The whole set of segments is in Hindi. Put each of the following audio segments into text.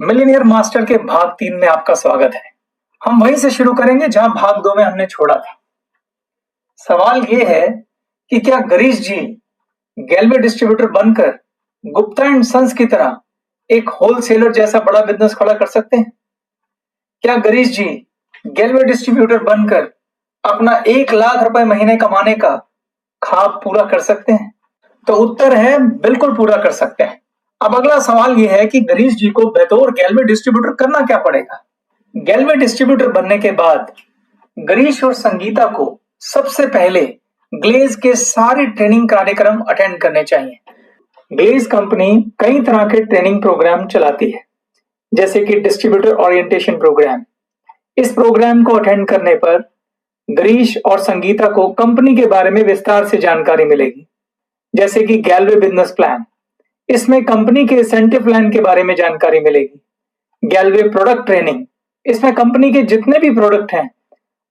मिलीनियर मास्टर के भाग 3 में आपका स्वागत है। हम वहीं से शुरू करेंगे जहां भाग 2 में हमने छोड़ा था। सवाल ये है कि क्या गिरीश जी गैल्वे डिस्ट्रीब्यूटर बनकर गुप्ता एंड सन्स की तरह एक होलसेलर जैसा बड़ा बिजनेस खड़ा कर सकते हैं? क्या गिरीश जी गैल्वे डिस्ट्रीब्यूटर बनकर अपना 1 लाख रुपए महीने कमाने का ख्वाब पूरा कर सकते हैं? तो उत्तर है बिल्कुल पूरा कर सकते हैं। अब अगला सवाल यह है कि गिरीश जी को बतौर गैल्वे डिस्ट्रीब्यूटर करना क्या पड़ेगा? गैल्वे डिस्ट्रीब्यूटर बनने के बाद गिरीश और संगीता को सबसे पहले ग्लेज के सारे ट्रेनिंग कार्यक्रम अटेंड करने चाहिए। ग्लेज कंपनी कई तरह के ट्रेनिंग प्रोग्राम चलाती है, जैसे कि डिस्ट्रीब्यूटर ओरिएंटेशन प्रोग्राम। इस प्रोग्राम को अटेंड करने पर गिरीश और संगीता को कंपनी के बारे में विस्तार से जानकारी मिलेगी, जैसे कि गैल्वे बिजनेस प्लान। इसमें कंपनी के इंसेंटिव प्लान के बारे में जानकारी मिलेगी। गैल्वे प्रोडक्ट ट्रेनिंग, इसमें कंपनी के जितने भी प्रोडक्ट हैं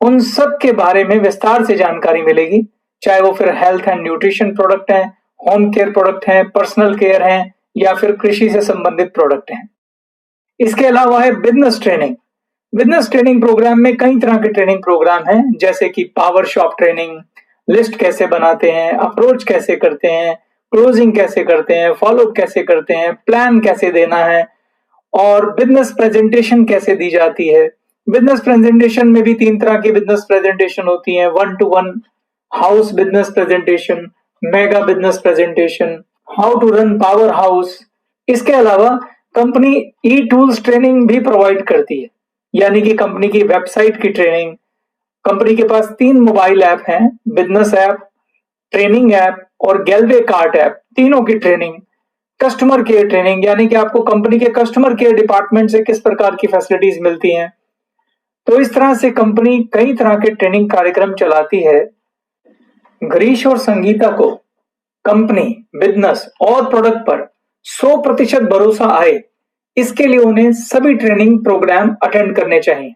उन सब के बारे में विस्तार से जानकारी मिलेगी, चाहे वो फिर हेल्थ एंड न्यूट्रिशन प्रोडक्ट हैं, होम केयर प्रोडक्ट हैं, पर्सनल केयर हैं या फिर कृषि से संबंधित प्रोडक्ट हैं। इसके अलावा है business training. Business training program में कई तरह के ट्रेनिंग प्रोग्राम हैं, जैसे कि पावर शॉप ट्रेनिंग, लिस्ट कैसे बनाते हैं, अप्रोच कैसे करते हैं, क्लोजिंग कैसे करते हैं, फॉलो कैसे करते हैं, प्लान कैसे देना है और बिजनेस प्रेजेंटेशन कैसे दी जाती है। बिजनेस प्रेजेंटेशन में भी 3 तरह की बिजनेस प्रेजेंटेशन होती हैं: 1-to-1 house business presentation, mega business presentation, how to run power house. इसके अलावा कंपनी ई टूल्स ट्रेनिंग भी प्रोवाइड करती है, यानी कि कंपनी की वेबसाइट की ट्रेनिंग। कंपनी के पास 3 मोबाइल ऐप हैं: बिजनेस ऐप, ट्रेनिंग ऐप और गैल्वे कार्ट ऐप। तीनों की ट्रेनिंग। कस्टमर केयर ट्रेनिंग, यानी कि आपको कंपनी के कस्टमर केयर डिपार्टमेंट से किस प्रकार की फैसिलिटीज मिलती हैं। तो इस तरह से कंपनी कई तरह के ट्रेनिंग कार्यक्रम चलाती है। गिरीश और संगीता को कंपनी, बिजनेस और प्रोडक्ट पर 100% भरोसा आए, इसके लिए उन्हें सभी ट्रेनिंग प्रोग्राम अटेंड करने चाहिए।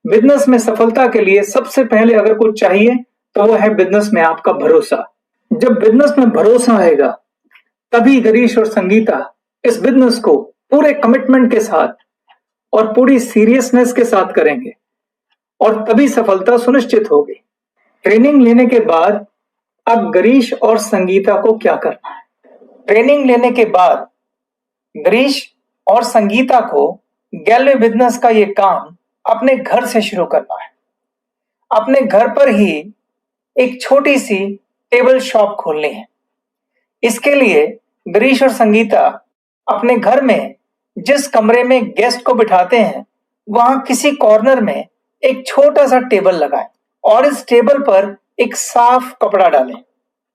बिजनेस में सफलता के लिए सबसे पहले अगर कुछ चाहिए तो वो है बिजनेस में आपका भरोसा। जब बिजनेस में भरोसा आएगा तभी गिरीश और संगीता इस बिजनेस को पूरे कमिटमेंट के साथ और पूरी सीरियसनेस के साथ करेंगे और तभी सफलता सुनिश्चित होगी। ट्रेनिंग लेने के बाद अब गिरीश और संगीता को क्या करना है? ट्रेनिंग लेने के बाद गिरीश और संगीता को गैल्वे बिजनेस का ये काम अपने घर से शुरू करना है। अपने घर पर ही एक छोटी सी टेबल शॉप खोलनी है। इसके लिए गिरीश और संगीता अपने घर में जिस कमरे में गेस्ट को बिठाते हैं वहां किसी कॉर्नर में एक छोटा सा टेबल लगाएं और इस टेबल पर एक साफ कपड़ा डालें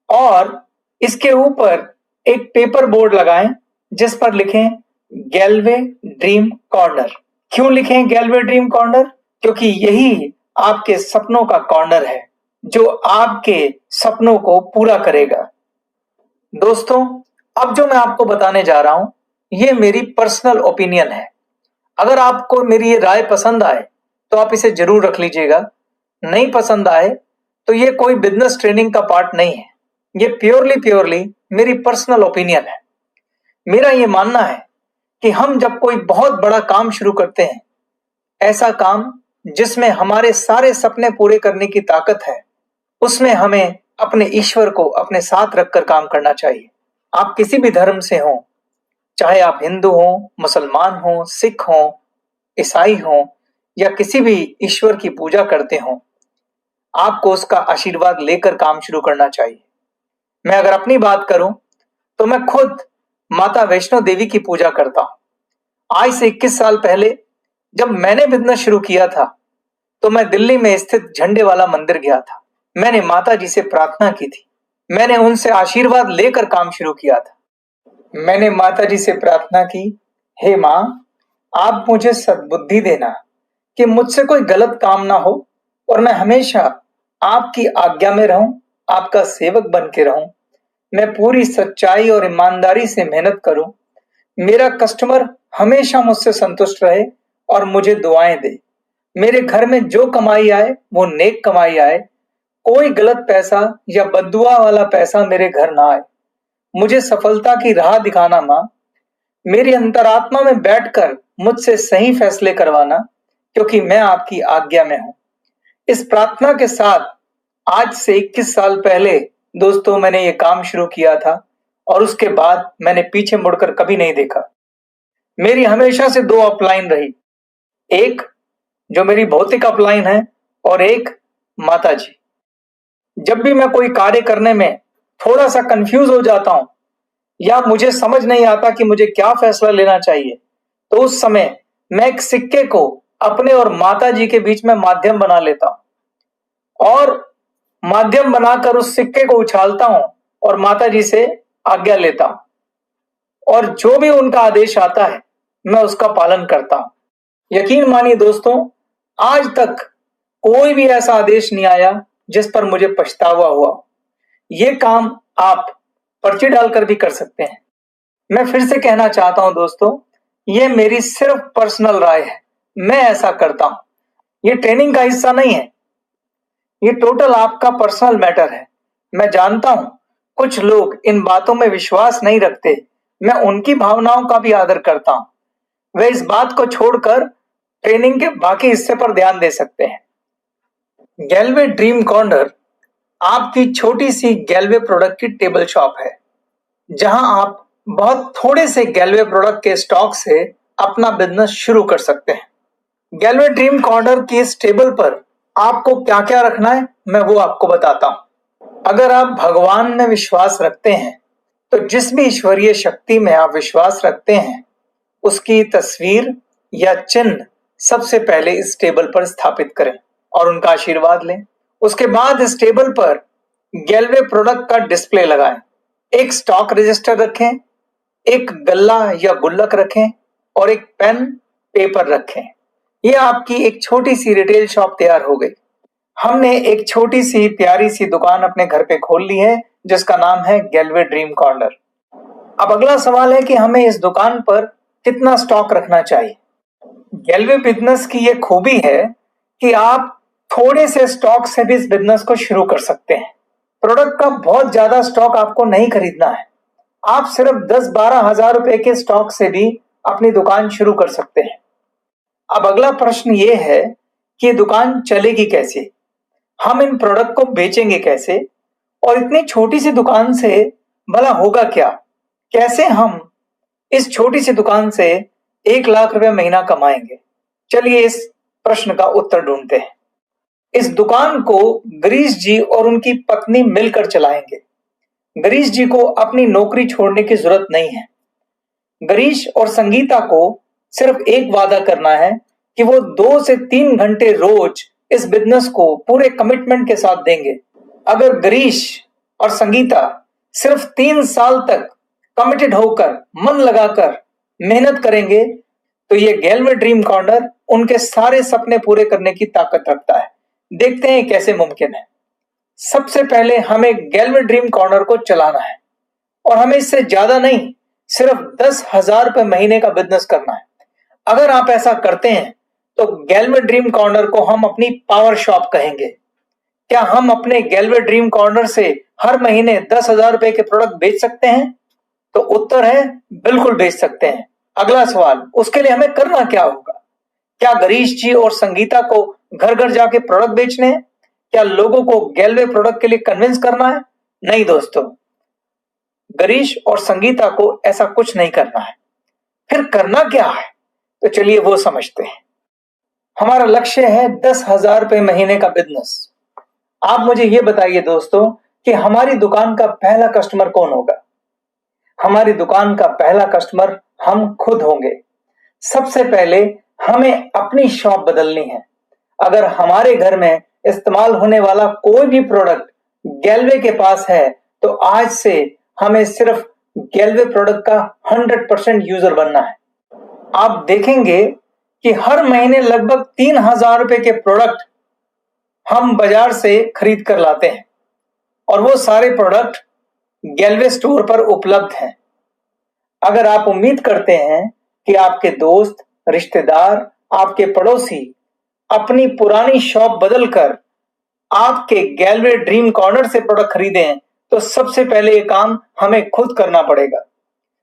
और इसके ऊपर एक पेपर बोर्ड लगाएं जिस पर लिखें गैल्वे ड्रीम कॉर्नर। क्यों लिखें गैल्वे ड्रीम कॉर्नर? क्योंकि यही आपके सपनों का कॉर्नर है जो आपके सपनों को पूरा करेगा। दोस्तों, अब जो मैं आपको बताने जा रहा हूं ये मेरी पर्सनल ओपिनियन है। अगर आपको मेरी ये राय पसंद आए तो आप इसे जरूर रख लीजिएगा। नहीं पसंद आए तो ये कोई बिजनेस ट्रेनिंग का पार्ट नहीं है, ये प्योरली मेरी पर्सनल ओपिनियन है। मेरा ये मानना है कि हम जब कोई बहुत बड़ा काम शुरू करते हैं, ऐसा काम जिसमें हमारे सारे सपने पूरे करने की ताकत है, उसमें हमें अपने ईश्वर को अपने साथ रखकर काम करना चाहिए। आप किसी भी धर्म से हों, चाहे आप हिंदू हों, मुसलमान हों, सिख हों, ईसाई हों या किसी भी ईश्वर की पूजा करते हों, आपको उसका आशीर्वाद लेकर काम शुरू करना चाहिए। मैं अगर अपनी बात करूं तो मैं खुद माता वैष्णो देवी की पूजा करता हूं। आज से 21 साल पहले जब मैंने बिजनेस शुरू किया था तो मैं दिल्ली में स्थित झंडे वाला मंदिर गया था। मैंने माता जी से प्रार्थना की थी, मैंने उनसे आशीर्वाद लेकर काम शुरू किया था। मैंने माता जी से प्रार्थना की, हे मां, आप मुझे सद्बुद्धि देना कि मुझसे कोई गलत काम ना हो और मैं हमेशा आपकी आज्ञा में रहूं, आपका सेवक बन के रहूं। मैं पूरी सच्चाई और ईमानदारी से मेहनत करूं, मेरा कस्टमर हमेशा मुझसे संतुष्ट रहे और मुझे दुआएं दे। मेरे घर में जो कमाई आए वो नेक कमाई आए, कोई गलत पैसा या बद्दुआ वाला पैसा मेरे घर ना आए। मुझे सफलता की राह दिखाना मां। मेरी अंतरात्मा में बैठकर मुझसे सही फैसले करवाना, क्योंकि मैं आपकी आज्ञा में हूं। इस प्रार्थना के साथ आज से 21 साल पहले दोस्तों मैंने ये काम शुरू किया था और उसके बाद मैंने पीछे मुड़कर कभी नहीं देखा। मेरी हमेशा से 2 अपलाइन रही, एक जो मेरी भौतिक अपलाइन है और एक माता जी। जब भी मैं कोई कार्य करने में थोड़ा सा कंफ्यूज हो जाता हूं या मुझे समझ नहीं आता कि मुझे क्या फैसला लेना चाहिए, तो उस समय मैं एक सिक्के को अपने और माता जी के बीच में माध्यम बना लेता हूं और माध्यम बनाकर उस सिक्के को उछालता हूं और माता जी से आज्ञा लेता हूं और जो भी उनका आदेश आता है मैं उसका पालन करता हूं। यकीन मानिए दोस्तों, आज तक कोई भी ऐसा आदेश नहीं आया जिस पर मुझे पछतावा हुआ। ये काम आप पर्ची डालकर भी कर सकते हैं। मैं फिर से कहना चाहता हूं दोस्तों, ये मेरी सिर्फ पर्सनल राय है, मैं ऐसा करता हूं। ये ट्रेनिंग का हिस्सा नहीं है, ये टोटल आपका पर्सनल मैटर है। मैं जानता हूं कुछ लोग इन बातों में विश्वास नहीं रखते, मैं उनकी भावनाओं का भी आदर करता हूं। वे इस बात को छोड़कर ट्रेनिंग के बाकी हिस्से पर ध्यान दे सकते हैं। गैलवे ड्रीम कॉर्नर आपकी छोटी सी गैलवे प्रोडक्ट की टेबल शॉप है, जहां आप बहुत थोड़े से गैलवे प्रोडक्ट के स्टॉक से अपना बिजनेस शुरू कर सकते हैं। गैलवे ड्रीम कॉर्नर की इस टेबल पर आपको क्या क्या रखना है मैं वो आपको बताता हूं। अगर आप भगवान में विश्वास रखते हैं तो जिस भी ईश्वरीय शक्ति में आप विश्वास रखते हैं उसकी तस्वीर या चिन्ह सबसे पहले इस टेबल पर स्थापित करें और उनका आशीर्वाद लें। उसके बाद इस टेबल पर गैलवे प्रोडक्ट का डिस्प्ले लगाएं। एक स्टॉक रजिस्टर रखें, एक गल्ला या गुल्लक रखें और एक पेन पेपर रखें। ये आपकी एक छोटी सी रिटेल शॉप तैयार हो गई। हमने एक छोटी सी प्यारी सी दुकान अपने घर पे खोल ली है जिसका नाम है गैलवे ड्रीम कॉर्नर। अब अगला सवाल है कि हमें इस दुकान पर कितना स्टॉक रखना चाहिए। गैलवे बिजनेस की ये खूबी है कि आप थोड़े से स्टॉक से भी इस बिजनेस को शुरू कर सकते हैं। प्रोडक्ट का बहुत ज्यादा स्टॉक आपको नहीं खरीदना है, आप सिर्फ 10-12 हजार रुपए के स्टॉक से भी अपनी दुकान शुरू कर सकते हैं। अब अगला प्रश्न ये है कि दुकान चलेगी कैसे, हम इन प्रोडक्ट को बेचेंगे कैसे और इतनी छोटी सी दुकान से भला होगा क्या, कैसे हम इस छोटी सी दुकान से 1 लाख रुपए महीना कमाएंगे। चलिए इस प्रश्न का उत्तर ढूंढते हैं। इस दुकान को गिरीश जी और उनकी पत्नी मिलकर चलाएंगे। गिरीश जी को अपनी नौकरी छोड़ने की जरूरत नहीं है। गिरीश और संगीता को सिर्फ एक वादा करना है कि वो 2 से 3 घंटे रोज इस बिजनेस को पूरे कमिटमेंट के साथ देंगे। अगर गिरीश और संगीता सिर्फ 3 साल तक कमिटेड होकर मन लगाकर मेहनत करेंगे तो ये गैलवे ड्रीम कॉर्नर उनके सारे सपने पूरे करने की ताकत रखता है। देखते हैं कैसे मुमकिन है। सबसे पहले हमें गैलवे ड्रीम कॉर्नर को चलाना है और हमें इससे ज्यादा नहीं, सिर्फ 10,000 रुपए महीने का बिजनेस करना है। अगर आप ऐसा करते हैं तो गैलवे ड्रीम कॉर्नर को हम अपनी पावर शॉप कहेंगे। क्या हम अपने गैलवे ड्रीम कॉर्नर से हर महीने 10,000 रुपए के प्रोडक्ट बेच सकते हैं? तो उत्तर है बिल्कुल बेच सकते हैं। अगला सवाल, उसके लिए हमें करना क्या होगा? क्या गिरीश जी और संगीता को घर घर जाके प्रोडक्ट बेचने हैं? क्या लोगों को गैलवे प्रोडक्ट के लिए कन्विंस करना है? नहीं दोस्तों, गिरीश और संगीता को ऐसा कुछ नहीं करना है। फिर करना क्या है? तो चलिए वो समझते हैं। हमारा लक्ष्य है 10,000 रुपए महीने का बिजनेस। आप मुझे ये बताइए दोस्तों कि हमारी दुकान का पहला कस्टमर कौन होगा? हमारी दुकान का पहला कस्टमर हम खुद होंगे। सबसे पहले हमें अपनी शॉप बदलनी है। अगर हमारे घर में इस्तेमाल होने वाला कोई भी प्रोडक्ट गैलवे के पास है तो आज से हमें सिर्फ गैलवे प्रोडक्ट का 100% यूजर बनना है। आप देखेंगे कि हर महीने लगभग 3,000 रुपए के प्रोडक्ट हम बाजार से खरीद कर लाते हैं और वो सारे प्रोडक्ट गैलवे स्टोर पर उपलब्ध हैं। अगर आप उम्मीद करते हैं कि आपके दोस्त, रिश्तेदार, आपके पड़ोसी अपनी पुरानी शॉप बदलकर आपके गैलवे ड्रीम कॉर्नर से प्रोडक्ट खरीदें तो सबसे पहले ये काम हमें खुद करना पड़ेगा।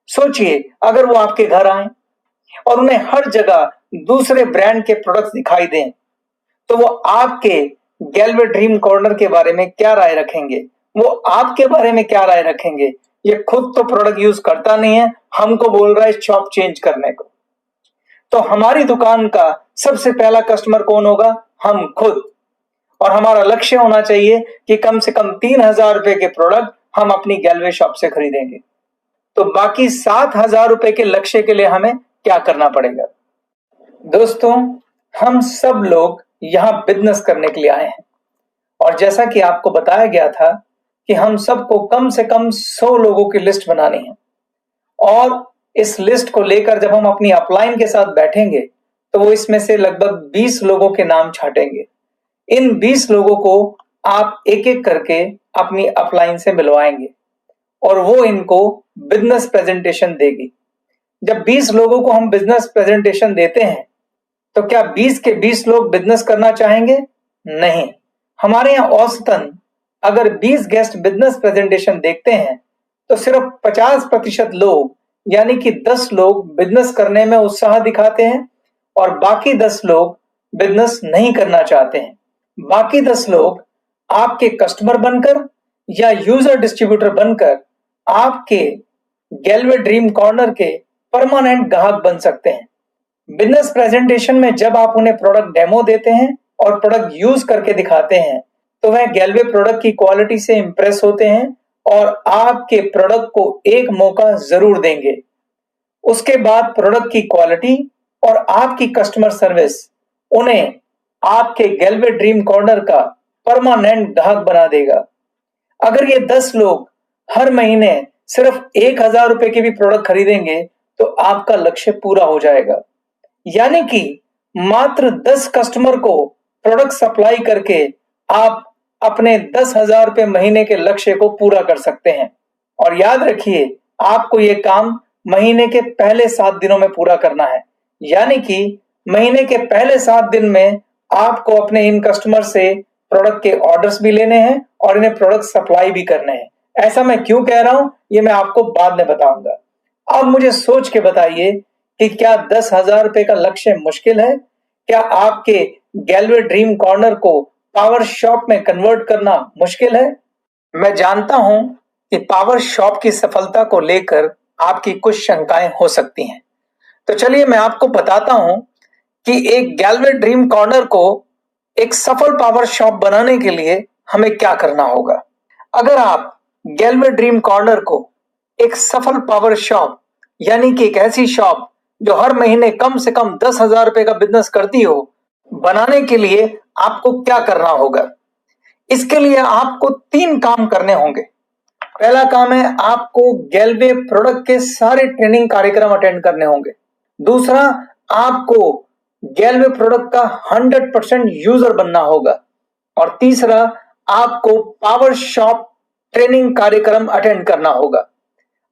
सोचिए, अगर वो आपके घर आए, और उन्हें हर जगह दूसरे ब्रांड के प्रोडक्ट्स दिखाई दें, तो वो आपके गैलवे ड्रीम कॉर्नर के बारे में क्या राय रखेंगे? वो आपके बारे में क्या राय रखेंगे? ये खुद तो प्रोडक्ट यूज करता नहीं है, हमको बोल रहा है शॉप चेंज करने को। तो हमारी दुकान का सबसे पहला कस्टमर कौन होगा? हम खुद। और हमारा लक्ष्य होना चाहिए कि कम से कम 3,000 रुपए के प्रोडक्ट हम अपनी गैलवे शॉप से खरीदेंगे। तो बाकी 7,000 रुपए के लक्ष्य के लिए हमें क्या करना पड़ेगा? दोस्तों, हम सब लोग यहाँ बिजनेस करने के लिए आए हैं, और जैसा कि आपको बताया गया था कि हम सबको कम से कम 100 लोगों की लिस्ट बनानी है, और इस लिस्ट को लेकर जब हम अपनी अपलाइन के साथ बैठेंगे तो वो इसमें से लगभग 20 लोगों के नाम छांटेंगे। इन 20 लोगों को आप एक एक करके अपनी अपलाइन से मिलवाएंगे और वो इनको बिजनेस प्रेजेंटेशन देगी। जब 20 लोगों को हम बिजनेस प्रेजेंटेशन देते हैं तो क्या 20 के 20 लोग बिजनेस करना चाहेंगे? नहीं। हमारे यहाँ औसतन अगर 20 गेस्ट बिजनेस प्रेजेंटेशन देखते हैं तो सिर्फ 50% लोग यानी कि 10 लोग बिजनेस करने में उत्साह दिखाते हैं और बाकी 10 लोग बिजनेस नहीं करना चाहते हैं। बाकी 10 लोग आपके कस्टमर बनकर या यूजर डिस्ट्रीब्यूटर बनकर आपके गैलवे ड्रीम कॉर्नर के परमानेंट ग्राहक बन सकते हैं। बिजनेस प्रेजेंटेशन में जब आप उन्हें प्रोडक्ट डेमो देते हैं और प्रोडक्ट यूज करके दिखाते हैं तो वह गैलवे प्रोडक्ट की क्वालिटी से इंप्रेस होते हैं और आपके प्रोडक्ट को एक मौका जरूर देंगे। उसके बाद प्रोडक्ट की क्वालिटी और आपकी कस्टमर सर्विस उन्हें आपके गैलवे ड्रीम कॉर्नर का परमानेंट ग्राहक बना देगा। अगर ये 10 लोग हर महीने सिर्फ 1,000 रुपए के भी प्रोडक्ट खरीदेंगे तो आपका लक्ष्य पूरा हो जाएगा। यानी कि मात्र 10 कस्टमर को प्रोडक्ट सप्लाई करके आप अपने 10,000 रुपए महीने के लक्ष्य को पूरा कर सकते हैं। और याद रखिए, आपको ये काम महीने के पहले 7 दिनों में पूरा करना है। यानी कि महीने के पहले 7 दिन में आपको अपने इन कस्टमर से प्रोडक्ट के ऑर्डर्स भी लेने हैं और इन्हें प्रोडक्ट सप्लाई भी करने हैं। ऐसा मैं क्यों कह रहा हूं, ये मैं आपको बाद में बताऊंगा। अब मुझे सोच के बताइए कि क्या 10,000 रुपए का लक्ष्य मुश्किल है? क्या आपके गैलवे ड्रीम कॉर्नर को पावर शॉप में कन्वर्ट करना मुश्किल है? मैं जानता हूं कि पावर शॉप की सफलता को लेकर आपकी कुछ शंकाएं हो सकती हैं। तो चलिए मैं आपको बताता हूं कि एक गैलवे ड्रीम कॉर्नर को एक सफल पावर शॉप बनाने के लिए हमें क्या करना होगा। अगर आप गैलवे ड्रीम कॉर्नर को एक सफल पावर शॉप यानी कि एक ऐसी शॉप जो हर महीने कम से कम 10,000 रुपए का बिजनेस करती हो, बनाने के लिए आपको क्या करना होगा? इसके लिए आपको 3 काम करने होंगे। पहला काम है, आपको गैलवे प्रोडक्ट के सारे ट्रेनिंग कार्यक्रम अटेंड करने होंगे। दूसरा, आपको गैलवे प्रोडक्ट का 100% यूजर बनना होगा। और तीसरा, आपको पावर शॉप ट्रेनिंग कार्यक्रम अटेंड करना होगा।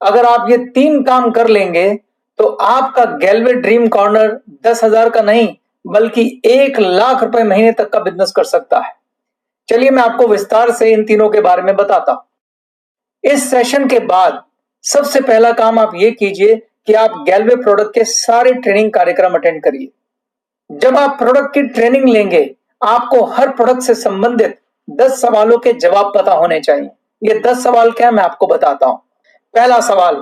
अगर आप ये 3 काम कर लेंगे तो आपका गैलवे ड्रीम कॉर्नर 10,000 का नहीं बल्कि 1,00,000 रुपए महीने तक का बिजनेस कर सकता है। चलिए मैं आपको विस्तार से इन तीनों के बारे में बताता हूं। इस सेशन के बाद सबसे पहला काम आप ये कीजिए कि आप गैलवे प्रोडक्ट के सारे ट्रेनिंग कार्यक्रम अटेंड करिए। जब आप प्रोडक्ट की ट्रेनिंग लेंगे, आपको हर प्रोडक्ट से संबंधित 10 सवालों के जवाब पता होने चाहिए। ये 10 सवाल क्या है मैं आपको बताता हूं। पहला सवाल,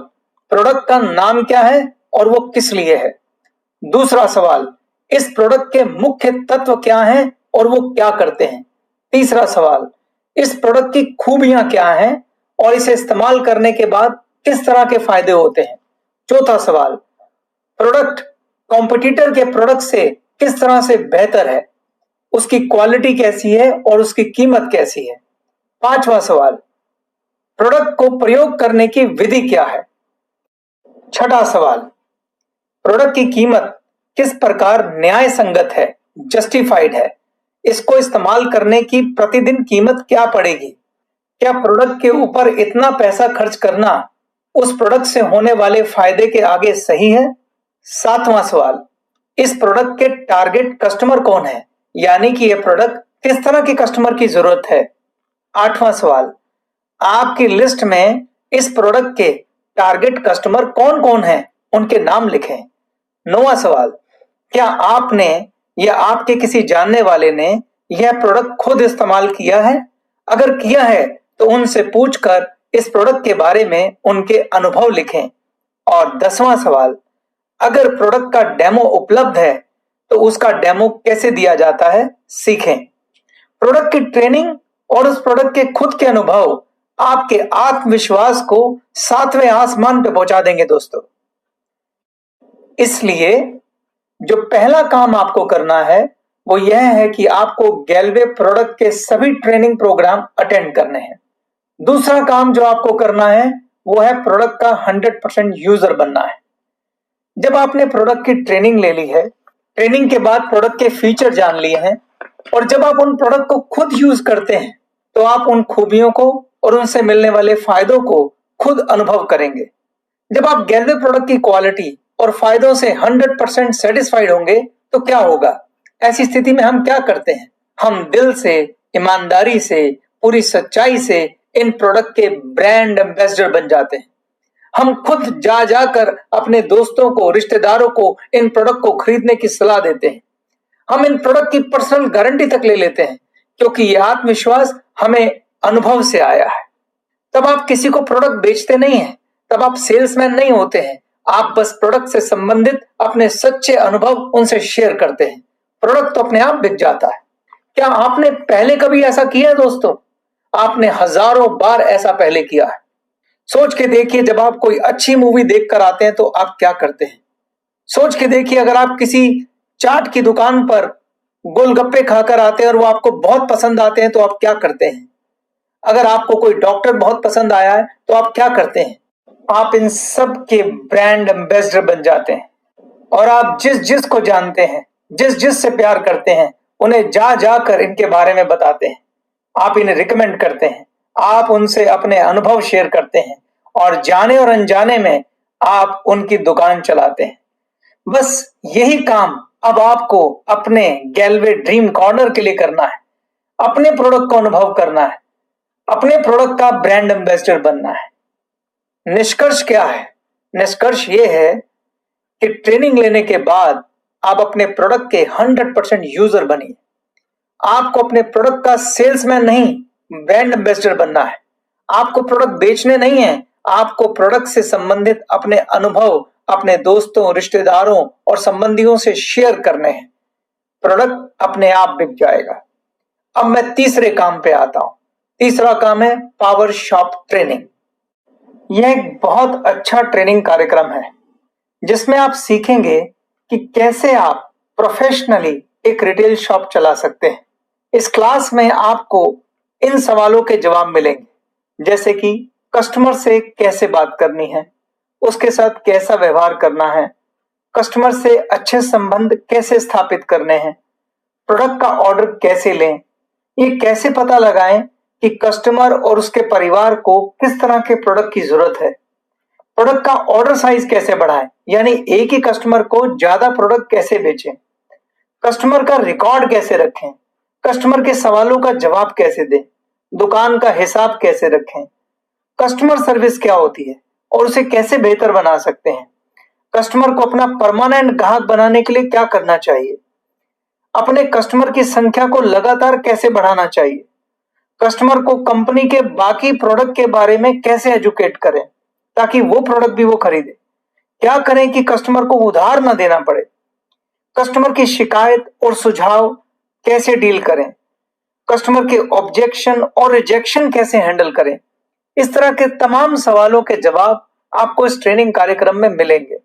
प्रोडक्ट का नाम क्या है और वो किस लिए है? दूसरा सवाल, इस प्रोडक्ट के मुख्य तत्व क्या हैं और वो क्या करते हैं? तीसरा सवाल, इस प्रोडक्ट की खूबियां क्या हैं और इसे इस्तेमाल करने के बाद किस तरह के फायदे होते हैं? चौथा सवाल, प्रोडक्ट कॉम्पिटिटर के प्रोडक्ट से किस तरह से बेहतर है, उसकी क्वालिटी कैसी है और उसकी कीमत कैसी है? पांचवा सवाल, प्रोडक्ट को प्रयोग करने की विधि क्या है? छठा सवाल, प्रोडक्ट की कीमत किस प्रकार न्याय संगत है, जस्टिफाइड है? इसको इस्तेमाल करने की प्रतिदिन कीमत क्या पड़ेगी? क्या प्रोडक्ट के ऊपर इतना पैसा खर्च करना उस प्रोडक्ट से होने वाले फायदे के आगे सही है? सातवां सवाल, इस प्रोडक्ट के टारगेट कस्टमर कौन है, यानी कि यह प्रोडक्ट किस तरह के कस्टमर की जरूरत है? आठवां सवाल, आपकी लिस्ट में इस प्रोडक्ट के टारगेट कस्टमर कौन कौन है, उनके नाम लिखें। 9वां सवाल, क्या आपने या आपके किसी जानने वाले ने यह प्रोडक्ट खुद इस्तेमाल किया है? अगर किया है तो उनसे पूछकर इस प्रोडक्ट के बारे में उनके अनुभव लिखें। और 10वां सवाल, अगर प्रोडक्ट का डेमो उपलब्ध है तो उसका डेमो कैसे दिया जाता है, सीखें। प्रोडक्ट की ट्रेनिंग और उस प्रोडक्ट के खुद के अनुभव आपके आत्मविश्वास को 7वें आसमान पे पहुंचा देंगे दोस्तों। इसलिए जो पहला काम आपको करना है वो यह है कि आपको गैलवे प्रोडक्ट के सभी ट्रेनिंग प्रोग्राम अटेंड करने हैं। दूसरा काम जो आपको करना है वो है प्रोडक्ट का 100% यूजर बनना है। जब आपने प्रोडक्ट की ट्रेनिंग ले ली है, ट्रेनिंग के बाद प्रोडक्ट के फीचर जान लिए हैं और जब आप उन प्रोडक्ट को खुद यूज करते हैं तो आप उन खूबियों को और उनसे मिलने वाले फायदों को खुद अनुभव करेंगे। जब आप गैलवे प्रोडक्ट की क्वालिटी और फायदों से 100% सेटिस्फाइड होंगे तो क्या होगा? ऐसी स्थिति में हम क्या करते हैं? हम दिल से, ईमानदारी से, पूरी सच्चाई से इन प्रोडक्ट के ब्रांड एम्बेसडर बन जाते हैं। हम खुद जा जाकर अपने दोस्तों को, रिश्तेदारों को इन प्रोडक्ट को खरीदने की सलाह देते हैं। हम इन प्रोडक्ट की पर्सनल गारंटी तक ले लेते हैं क्योंकि यह आत्मविश्वास हमें अनुभव से आया है। तब आप किसी को प्रोडक्ट बेचते नहीं हैं, तब आप सेल्समैन नहीं होते हैं, आप बस प्रोडक्ट से संबंधित अपने सच्चे अनुभव उनसे शेयर करते हैं। प्रोडक्ट तो अपने आप बिक जाता है। क्या आपने पहले कभी ऐसा किया है दोस्तों? आपने हजारों बार ऐसा पहले किया है। सोच के देखिए, जब आप कोई अच्छी मूवी देखकर आते हैं तो आप क्या करते हैं? सोच के देखिए, अगर आप किसी चाट की दुकान पर गोलगप्पे खाकर आते हैं और वो आपको बहुत पसंद आते हैं तो आप क्या करते हैं? अगर आपको कोई डॉक्टर बहुत पसंद आया है तो आप क्या करते हैं? आप इन सब के ब्रांड एम्बेसडर बन जाते हैं और आप जिस जिस को जानते हैं, जिस जिस से प्यार करते हैं, उन्हें जा जाकर इनके बारे में बताते हैं। आप इन्हें रिकमेंड करते हैं, आप उनसे अपने अनुभव शेयर करते हैं और जाने और अनजाने में आप उनकी दुकान चलाते हैं। बस यही काम अब आपको अपने गैलवे ड्रीम कॉर्नर के लिए करना है। अपने प्रोडक्ट को अनुभव करना है, अपने प्रोडक्ट का ब्रांड एम्बेसडर बनना है। निष्कर्ष क्या है? निष्कर्ष ये है कि ट्रेनिंग लेने के बाद आप अपने प्रोडक्ट के 100% यूजर बनिए। आपको अपने प्रोडक्ट का सेल्समैन नहीं, ब्रांड एम्बेसडर बनना है। आपको प्रोडक्ट बेचने नहीं है, आपको प्रोडक्ट से संबंधित अपने अनुभव अपने दोस्तों, रिश्तेदारों और संबंधियों से शेयर करने हैं। प्रोडक्ट अपने आप बिक जाएगा। अब मैं तीसरे काम पे आता हूं। तीसरा काम है पावर शॉप ट्रेनिंग। यह एक बहुत अच्छा ट्रेनिंग कार्यक्रम है जिसमें आप सीखेंगे कि कैसे आप प्रोफेशनली एक रिटेल शॉप चला सकते हैं। इस क्लास में आपको इन सवालों के जवाब मिलेंगे, जैसे कि कस्टमर से कैसे बात करनी है, उसके साथ कैसा व्यवहार करना है, कस्टमर से अच्छे संबंध कैसे स्थापित करने हैं, प्रोडक्ट का ऑर्डर कैसे लें, ये कैसे पता लगाएं कि कस्टमर और उसके परिवार को किस तरह के प्रोडक्ट की जरूरत है, प्रोडक्ट का ऑर्डर साइज कैसे बढ़ाएं, यानी एक ही कस्टमर को ज्यादा प्रोडक्ट कैसे बेचें, कस्टमर का रिकॉर्ड कैसे रखें, कस्टमर के सवालों का जवाब कैसे दें, दुकान का हिसाब कैसे रखें, कस्टमर सर्विस क्या होती है और उसे कैसे बेहतर बना सकते हैं, कस्टमर को अपना परमानेंट ग्राहक बनाने के लिए क्या करना चाहिए, अपने कस्टमर की संख्या को लगातार कैसे बढ़ाना चाहिए, कस्टमर को कंपनी के बाकी प्रोडक्ट के बारे में कैसे एजुकेट करें ताकि वो प्रोडक्ट भी वो खरीदे, क्या करें कि कस्टमर को उधार ना देना पड़े, कस्टमर की शिकायत और सुझाव कैसे डील करें, कस्टमर के ऑब्जेक्शन और रिजेक्शन कैसे हैंडल करें। इस तरह के तमाम सवालों के जवाब आपको इस ट्रेनिंग कार्यक्रम में मिलेंगे।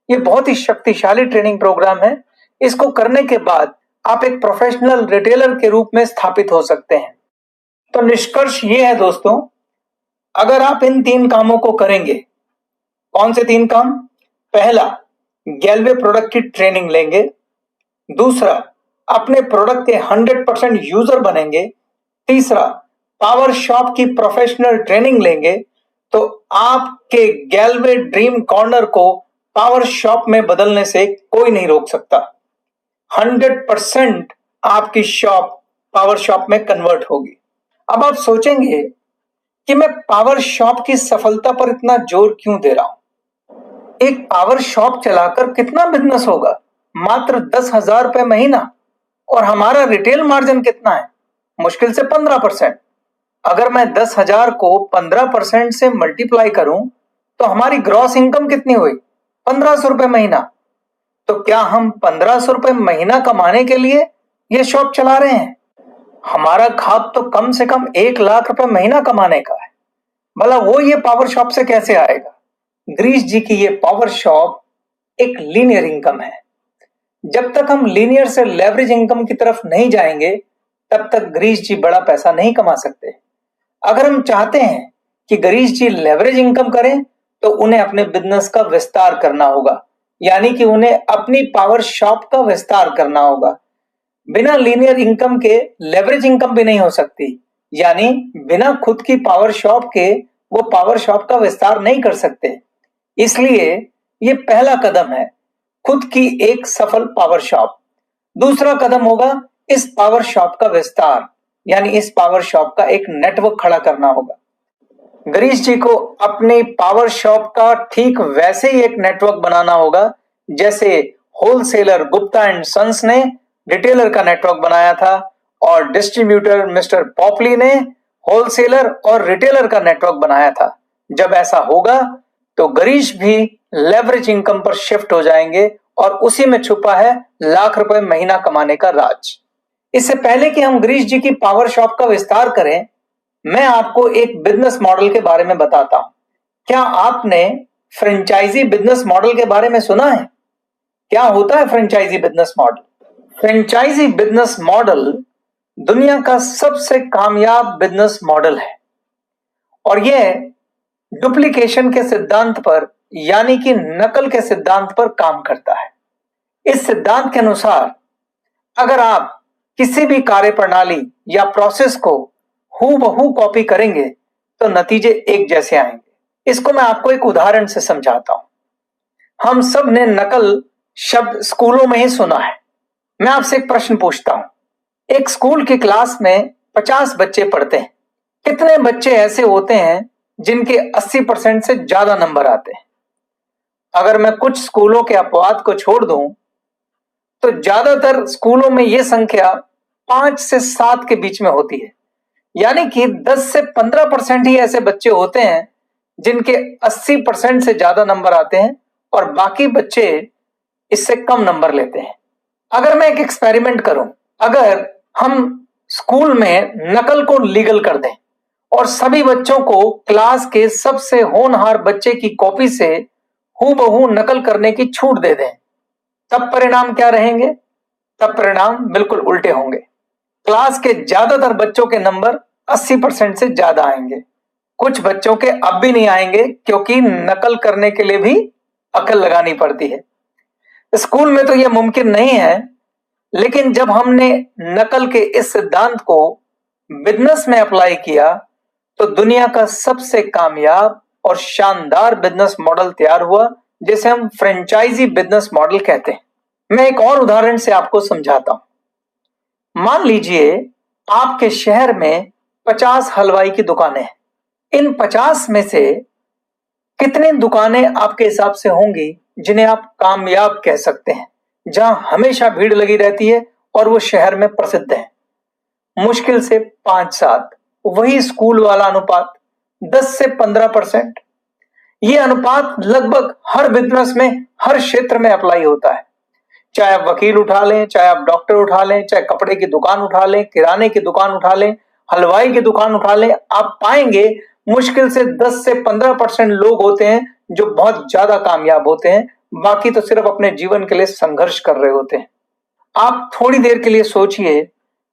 ये बहुत ही शक्तिशाली ट्रेनिंग प्रोग्राम है। इसको करने के बाद आप एक प्रोफेशनल रिटेलर के रूप में स्थापित हो सकते हैं। तो निष्कर्ष ये है दोस्तों, अगर आप इन 3 कामों को करेंगे, कौन से 3 काम? पहला, गैलवे प्रोडक्ट की ट्रेनिंग लेंगे। दूसरा, अपने प्रोडक्ट के 100% यूजर बनेंगे। तीसरा, पावर शॉप की प्रोफेशनल ट्रेनिंग लेंगे तो आपके गैलवे ड्रीम कॉर्नर को पावर शॉप में बदलने से कोई नहीं रोक सकता। 100% आपकी शॉप पावर शॉप में कन्वर्ट होगी। अब आप सोचेंगे कि मैं पावर शॉप की सफलता पर इतना जोर क्यों दे रहा हूं? एक पावर शॉप चलाकर कितना बिजनेस होगा? मात्र 10,000 रुपए महीना। और हमारा रिटेल मार्जिन कितना है? मुश्किल से 15%। अगर मैं 10,000 को 15% से मल्टीप्लाई करूं तो हमारी ग्रॉस इनकम कितनी हुई? 1,500 रुपए महीना। तो क्या हम 1,500 रुपए महीना कमाने के लिए यह शॉप चला रहे हैं? हमारा ख्वाब तो कम से कम 1,00,000 रुपए महीना कमाने का है। भला वो ये पावर शॉप से कैसे आएगा? गिरीश जी की ये पावर शॉप एक लीनियर इनकम है। जब तक हम लीनियर से लेवरेज इनकम की तरफ नहीं जाएंगे तब तक गिरीश जी बड़ा पैसा नहीं कमा सकते। अगर हम चाहते हैं कि गिरीश जी लेवरेज इनकम करें तो उन्हें अपने बिजनेस का विस्तार करना होगा, यानी कि उन्हें अपनी पावर शॉप का विस्तार करना होगा। बिना लीनियर इनकम के लेवरेज इनकम भी नहीं हो सकती, यानी बिना खुद की पावर शॉप के वो पावर शॉप का विस्तार नहीं कर सकते। इसलिए ये पहला कदम है, खुद की एक सफल पावर शॉप। दूसरा कदम होगा इस पावर शॉप का विस्तार, यानी इस पावर शॉप का एक नेटवर्क खड़ा करना होगा। गिरीश जी को अपनी पावर शॉप का ठीक वैसे ही एक नेटवर्क बनाना होगा जैसे होलसेलर गुप्ता एंड सन्स ने रिटेलर का नेटवर्क बनाया था और डिस्ट्रीब्यूटर मिस्टर पॉपली ने होलसेलर और रिटेलर का नेटवर्क बनाया था। जब ऐसा होगा तो गिरीश भी लेवरेज इनकम पर शिफ्ट हो जाएंगे और उसी में छुपा है लाख रुपए महीना कमाने का राज। इससे पहले कि हम गिरीश जी की पावर शॉप का विस्तार करें, मैं आपको एक बिजनेस मॉडल के बारे में बताता हूं। क्या आपने फ्रेंचाइजी बिजनेस मॉडल के बारे में सुना है? क्या होता है franchisee business model? Franchisee business model दुनिया का सबसे कामयाब बिजनेस मॉडल है और यह डुप्लीकेशन के सिद्धांत पर, यानी कि नकल के सिद्धांत पर काम करता है। इस सिद्धांत के अनुसार अगर आप किसी भी कार्य प्रणाली या प्रोसेस को हूबहू कॉपी करेंगे तो नतीजे एक जैसे आएंगे। इसको मैं आपको एक उदाहरण से समझाता हूं। हम सब ने नकल शब्द स्कूलों में ही सुना है। मैं आपसे एक प्रश्न पूछता हूं। एक स्कूल की क्लास में 50 बच्चे पढ़ते हैं। कितने बच्चे ऐसे होते हैं जिनके 80% से ज्यादा नंबर आते हैं? अगर मैं कुछ स्कूलों के अपवाद को छोड़ दूं तो ज्यादातर स्कूलों में यह संख्या 5 से 7 के बीच में होती है, यानी कि 10 से 15% ही ऐसे बच्चे होते हैं जिनके 80% से ज्यादा नंबर आते हैं और बाकी बच्चे इससे कम नंबर लेते हैं। अगर मैं एक एक्सपेरिमेंट करूं, अगर हम स्कूल में नकल को लीगल कर दें और सभी बच्चों को क्लास के सबसे होनहार बच्चे की कॉपी से हूबहू नकल करने की छूट दे दें, तब परिणाम क्या रहेंगे? तब परिणाम बिल्कुल उल्टे होंगे। क्लास के ज्यादातर बच्चों के नंबर 80% से ज्यादा आएंगे। कुछ बच्चों के अब भी नहीं आएंगे क्योंकि नकल करने के लिए भी अकल लगानी पड़ती है। स्कूल में तो यह मुमकिन नहीं है, लेकिन जब हमने नकल के इस सिद्धांत को बिजनेस में अप्लाई किया तो दुनिया का सबसे कामयाब और शानदार बिजनेस मॉडल तैयार हुआ, जिसे हम फ्रेंचाइजी बिजनेस मॉडल कहते हैं। मैं एक और उदाहरण से आपको समझाता हूं। मान लीजिए आपके शहर में 50 हलवाई की दुकानें हैं। इन 50 में से कितनी दुकानें आपके हिसाब से होंगी जिन्हें आप कामयाब कह सकते हैं, जहां हमेशा भीड़ लगी रहती है और वो शहर में प्रसिद्ध है? मुश्किल से 5-7। वही स्कूल वाला अनुपात 10 से 15%। ये अनुपात लगभग हर बिजनेस में, हर क्षेत्र में अप्लाई होता है। चाहे आप वकील उठा लें, चाहे आप डॉक्टर उठा लें, चाहे कपड़े की दुकान उठा लें, किराने की दुकान उठा लें, हलवाई की दुकान उठा लें, आप पाएंगे मुश्किल से 10 से 15% लोग होते हैं जो बहुत ज्यादा कामयाब होते हैं। बाकी तो सिर्फ अपने जीवन के लिए संघर्ष कर रहे होते हैं। आप थोड़ी देर के लिए सोचिए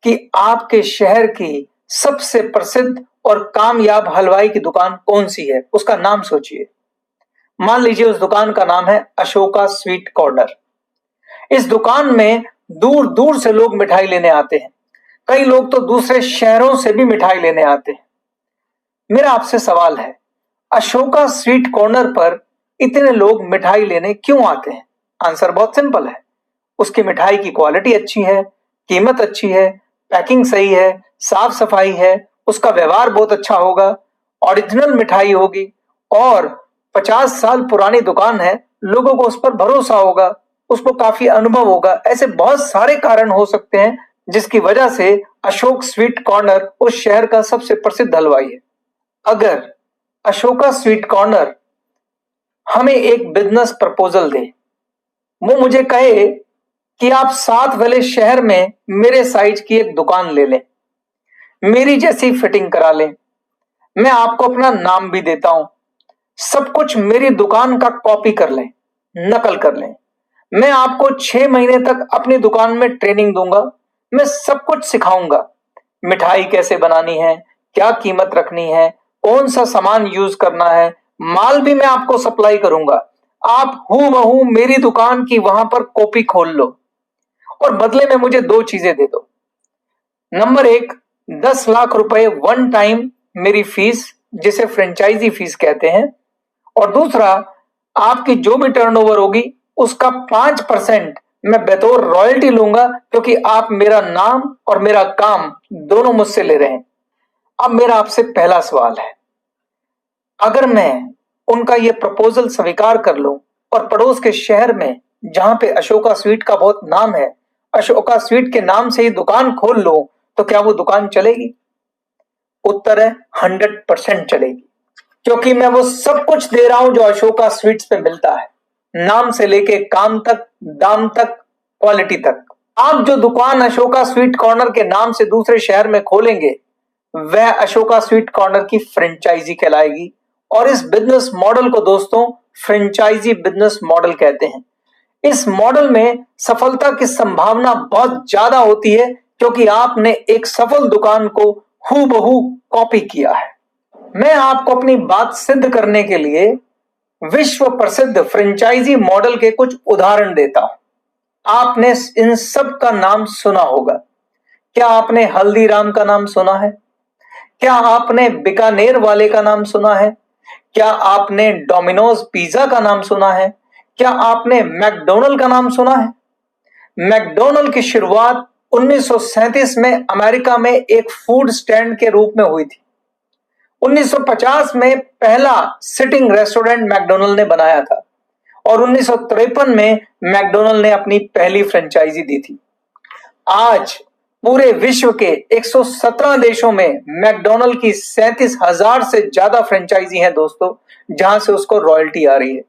कि आपके शहर की सबसे प्रसिद्ध और कामयाब हलवाई की दुकान कौन सी है, उसका नाम सोचिए। मान लीजिए उस दुकान का नाम है अशोका स्वीट कॉर्नर। इस दुकान में दूर दूर से लोग मिठाई लेने आते हैं। कई लोग तो दूसरे शहरों से भी मिठाई लेने आते हैं। मेरा आपसे सवाल है, अशोका स्वीट कॉर्नर पर इतने लोग मिठाई लेने क्यों आते हैं? आंसर बहुत सिंपल है। उसकी मिठाई की क्वालिटी अच्छी है, कीमत अच्छी है, पैकिंग सही है, साफ सफाई है, उसका व्यवहार बहुत अच्छा होगा, ओरिजिनल मिठाई होगी और 50 साल पुरानी दुकान है लोगों को उस पर भरोसा होगा, उसको काफी अनुभव होगा। ऐसे बहुत सारे कारण हो सकते हैं जिसकी वजह से अशोक स्वीट कॉर्नर उस शहर का सबसे प्रसिद्ध हलवाई है। अगर अशोका स्वीट कॉर्नर हमें एक बिजनेस प्रपोजल दे, वो मुझे कहे कि आप साउथ वाले शहर में मेरे साइज की एक दुकान ले लें, मेरी जैसी फिटिंग करा लें, मैं आपको अपना नाम भी देता हूं, सब कुछ मेरी दुकान का कॉपी कर लें, नकल कर लें, मैं आपको 6 महीने तक अपनी दुकान में ट्रेनिंग दूंगा, मैं सब कुछ सिखाऊंगा, मिठाई कैसे बनानी है, क्या कीमत रखनी है, कौन सा सामान यूज करना है, माल भी मैं आपको सप्लाई करूंगा, आप हूबहू मेरी दुकान की वहां पर कॉपी खोल लो और बदले में मुझे 2 चीजें दे दो। नंबर 1, 10 लाख रुपए वन टाइम मेरी फीस, जिसे फ्रेंचाइजी फीस कहते हैं, और दूसरा, आपकी जो भी टर्नओवर होगी उसका 5% मैं बतौर रॉयल्टी लूंगा, क्योंकि आप मेरा नाम और मेरा काम दोनों मुझसे ले रहे हैं। अब मेरा आपसे पहला सवाल है, अगर मैं उनका यह प्रपोजल स्वीकार कर लूं और पड़ोस के शहर में जहां पे अशोका स्वीट का बहुत नाम है, अशोका स्वीट के नाम से ही दुकान खोल लूं, तो क्या वो दुकान चलेगी? उत्तर है 100% चलेगी, क्योंकि मैं वो सब कुछ दे रहा हूं जो अशोका स्वीट्स पे मिलता है, नाम से लेके काम तक, दाम तक, क्वालिटी तक। आप जो दुकान अशोका स्वीट कॉर्नर के नाम से दूसरे शहर में खोलेंगे, वह अशोका स्वीट कॉर्नर की फ्रेंचाइजी कहलाएगी, और इस बिजनेस मॉडल को दोस्तों फ्रेंचाइजी बिजनेस मॉडल कहते हैं। इस मॉडल में सफलता की संभावना बहुत ज्यादा होती है, क्योंकि आपने एक सफल दुकान को हूबहू कॉपी किया है। मैं आपको अपनी बात सिद्ध करने के लिए विश्व प्रसिद्ध फ्रेंचाइजी मॉडल के कुछ उदाहरण देता हूं। आपने इन सब का नाम सुना होगा। क्या आपने हल्दीराम का नाम सुना है? क्या आपने बीकानेर वाले का नाम सुना है? क्या आपने डोमिनोज पिज्जा का नाम सुना है? क्या आपने मैकडोनल्ड का नाम सुना है? मैकडोनल्ड की शुरुआत 1937 में अमेरिका में एक फूड स्टैंड के रूप में हुई थी। 1950 में पहला सिटिंग रेस्टोरेंट मैकडोनल्ड ने बनाया था, और 1953 में मैकडोनल्ड ने अपनी पहली फ्रेंचाइजी दी थी। आज पूरे विश्व के 117 देशों में मैकडोनल्ड की 37,000 से ज्यादा फ्रेंचाइजी हैं दोस्तों, जहां से उसको रॉयल्टी आ रही है।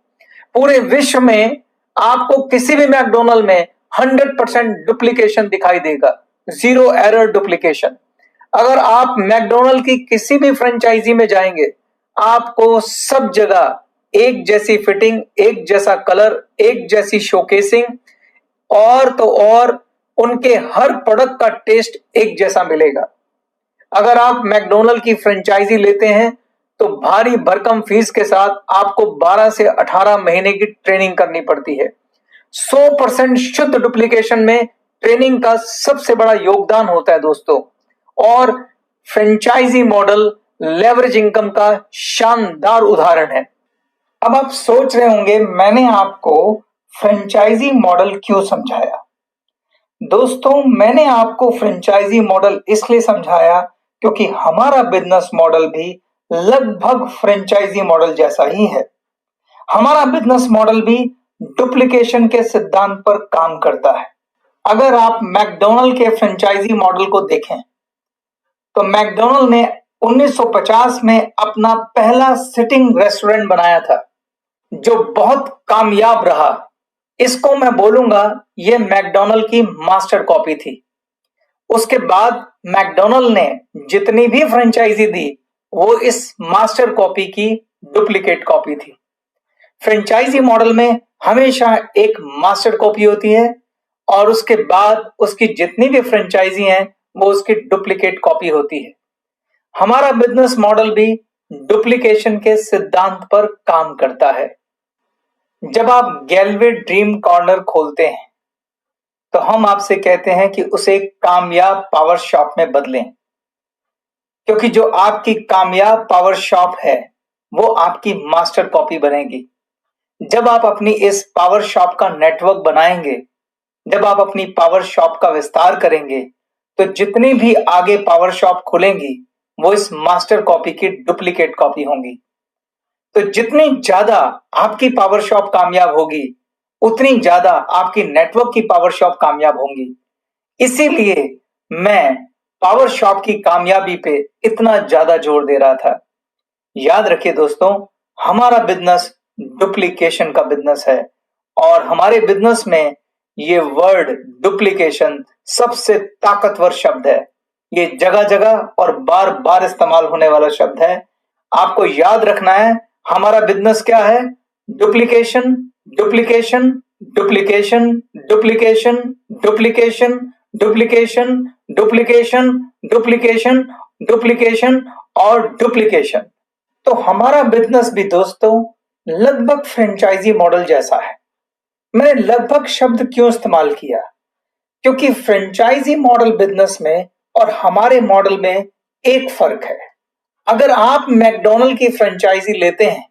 पूरे विश्व में आपको किसी भी मैकडोनल्ड में 100% डुप्लीकेशन दिखाई देगा, जीरो एरर डुप्लीकेशन। अगर आप मैकडोनल्ड की किसी भी फ्रेंचाइजी में जाएंगे, आपको सब जगह एक जैसी फिटिंग, एक जैसा कलर, एक जैसी शोकेसिंग, और तो और उनके हर प्रोडक्ट का टेस्ट एक जैसा मिलेगा। अगर आप मैकडोनल्ड की फ्रेंचाइजी लेते हैं तो भारी भरकम फीस के साथ आपको 12 से 18 महीने की ट्रेनिंग करनी पड़ती है। 100% शुद्ध डुप्लीकेशन में ट्रेनिंग का सबसे बड़ा योगदान होता है दोस्तों, और फ्रेंचाइजी मॉडल लेवरेज इनकम का शानदार उदाहरण है। अब आप सोच रहे होंगे, मैंने आपको फ्रेंचाइजी मॉडल क्यों समझाया? दोस्तों, मैंने आपको फ्रेंचाइजी मॉडल इसलिए समझाया क्योंकि हमारा बिजनेस मॉडल भी लगभग फ्रेंचाइजी मॉडल जैसा ही है। हमारा बिजनेस मॉडल भी डुप्लीकेशन के सिद्धांत पर काम करता है। अगर आप मैकडोनल्ड के फ्रेंचाइजी मॉडल को देखें, तो मैकडोनल्ड ने 1950 में अपना पहला सिटिंग रेस्टोरेंट बनाया था, जो बहुत कामयाब रहा। इसको मैं बोलूंगा ये मैकडोनल्ड की मास्टर कॉपी थी। उसके बाद मैकडोनल्ड ने जितनी भी फ्रेंचाइजी दी, वो इस मास्टर कॉपी की डुप्लीकेट कॉपी थी। फ्रेंचाइजी मॉडल में हमेशा एक मास्टर कॉपी होती है, और उसके बाद उसकी जितनी भी फ्रेंचाइजी हैं, वो उसकी डुप्लीकेट कॉपी होती है। हमारा बिजनेस मॉडल भी डुप्लीकेशन के सिद्धांत पर काम करता है। जब आप गैलवे ड्रीम कॉर्नर खोलते हैं, तो हम आपसे कहते हैं कि उसे कामयाब पावर शॉप में बदलें, क्योंकि जो आपकी कामयाब पावर शॉप है, वो आपकी मास्टर कॉपी बनेगी। जब आप अपनी इस पावर शॉप का नेटवर्क बनाएंगे, जब आप अपनी पावर शॉप का विस्तार करेंगे, तो जितनी भी आगे पावर शॉप खुलेंगी, वो इस मास्टर कॉपी की डुप्लीकेट कॉपी होंगी। तो जितनी ज्यादा आपकी पावर शॉप कामयाब होगी, उतनी ज्यादा आपकी नेटवर्क की पावर शॉप कामयाब होंगी। इसीलिए मैं पावर शॉप की कामयाबी पे इतना ज्यादा जोर दे रहा था। याद रखिए दोस्तों, हमारा बिजनेस डुप्लीकेशन का बिजनेस है और हमारे बिजनेस में ये वर्ड डुप्लीकेशन सबसे ताकतवर शब्द है। ये जगह जगह और बार बार इस्तेमाल होने वाला शब्द है। आपको याद रखना है हमारा बिजनेस क्या है। Duplication, duplication, duplication, duplication, duplication, duplication, duplication, duplication, duplication और डुप्लीकेशन। तो हमारा बिजनेस भी दोस्तों लगभग फ्रेंचाइजी मॉडल जैसा है। मैंने लगभग शब्द क्यों इस्तेमाल किया? क्योंकि फ्रेंचाइजी मॉडल बिजनेस में और हमारे मॉडल में एक फर्क है। अगर आप मैकडॉनल्ड की फ्रेंचाइजी लेते हैं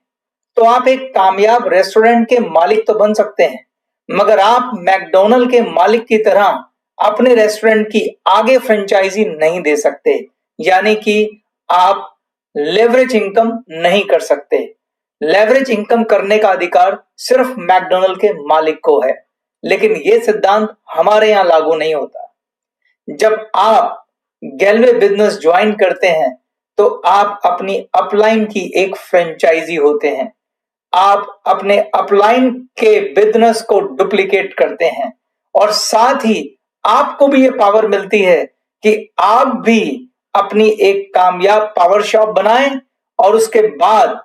तो आप एक कामयाब रेस्टोरेंट के मालिक तो बन सकते हैं, मगर आप मैकडॉनल्ड के मालिक की तरह अपने रेस्टोरेंट की आगे फ्रेंचाइजी नहीं दे सकते, यानी कि आप लेवरेज इनकम नहीं कर सकते। लेवरेज इनकम करने का अधिकार सिर्फ मैकडॉनल्ड के मालिक को है, लेकिन यह सिद्धांत हमारे यहां लागू नहीं होता। जब आप गैलवे बिजनेस ज्वाइन करते हैं तो आप अपनी अपलाइन की एक फ्रेंचाइजी होते हैं। आप अपने अपलाइन के बिजनेस को डुप्लीकेट करते हैं और साथ ही आपको भी ये पावर मिलती है कि आप भी अपनी एक कामयाब पावर शॉप बनाएं और उसके बाद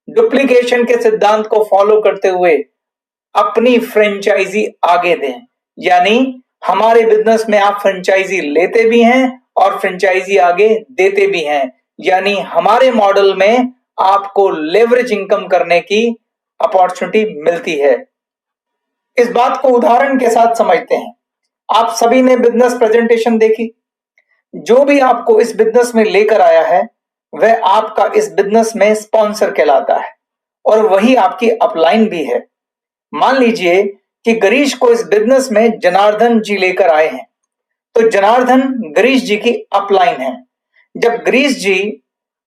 डुप्लीकेशन के सिद्धांत को फॉलो करते हुए अपनी फ्रेंचाइजी आगे दें। यानी हमारे बिजनेस में आप फ्रेंचाइजी लेते भी हैं और फ्रेंचाइजी आगे देते भी हैं। यानी हमारे मॉडल में आपको लेवरेज इनकम करने की अपॉर्चुनिटी मिलती है। इस बात को उदाहरण के साथ समझते हैं। आप सभी ने बिजनेस प्रेजेंटेशन देखी। जो भी आपको इस बिजनेस में लेकर आया है वह आपका इस बिजनेस में स्पॉन्सर कहलाता है और वही आपकी अपलाइन भी है। मान लीजिए कि गिरीश को इस बिजनेस में जनार्दन जी लेकर आए हैं, तो जनार्दन गिरीश जी की अपलाइन है। जब गिरीश जी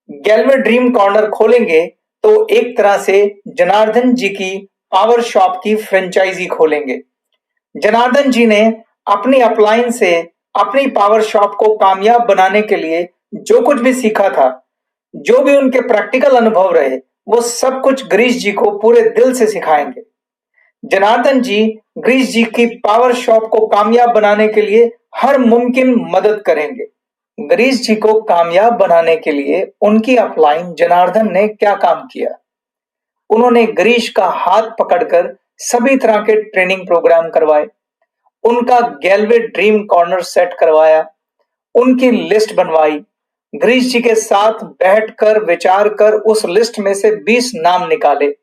गैलवे ड्रीम कॉर्नर खोलेंगे तो एक तरह से जनार्दन जी की पावर शॉप की फ्रेंचाइजी खोलेंगे। जनार्दन जी ने अपनी अपलाइन से अपनी पावर शॉप को कामयाब बनाने के लिए जो कुछ भी सीखा था, जो भी उनके प्रैक्टिकल अनुभव रहे, वो सब कुछ गिरीश जी को पूरे दिल से सिखाएंगे। जनार्दन जी गिरीश जी की पावर शॉप को कामयाब बनाने के लिए हर मुमकिन मदद करेंगे। गिरीश जी को कामयाब बनाने के लिए उनकी अपलाइन जनार्दन ने क्या काम किया? उन्होंने गिरीश का हाथ पकड़कर सभी तरह के ट्रेनिंग प्रोग्राम करवाए, उनका गैलवे ड्रीम कॉर्नर सेट करवाया, उनकी लिस्ट बनवाई, गिरीश जी के साथ बैठकर विचार कर उस लिस्ट में से 20 नाम निकाले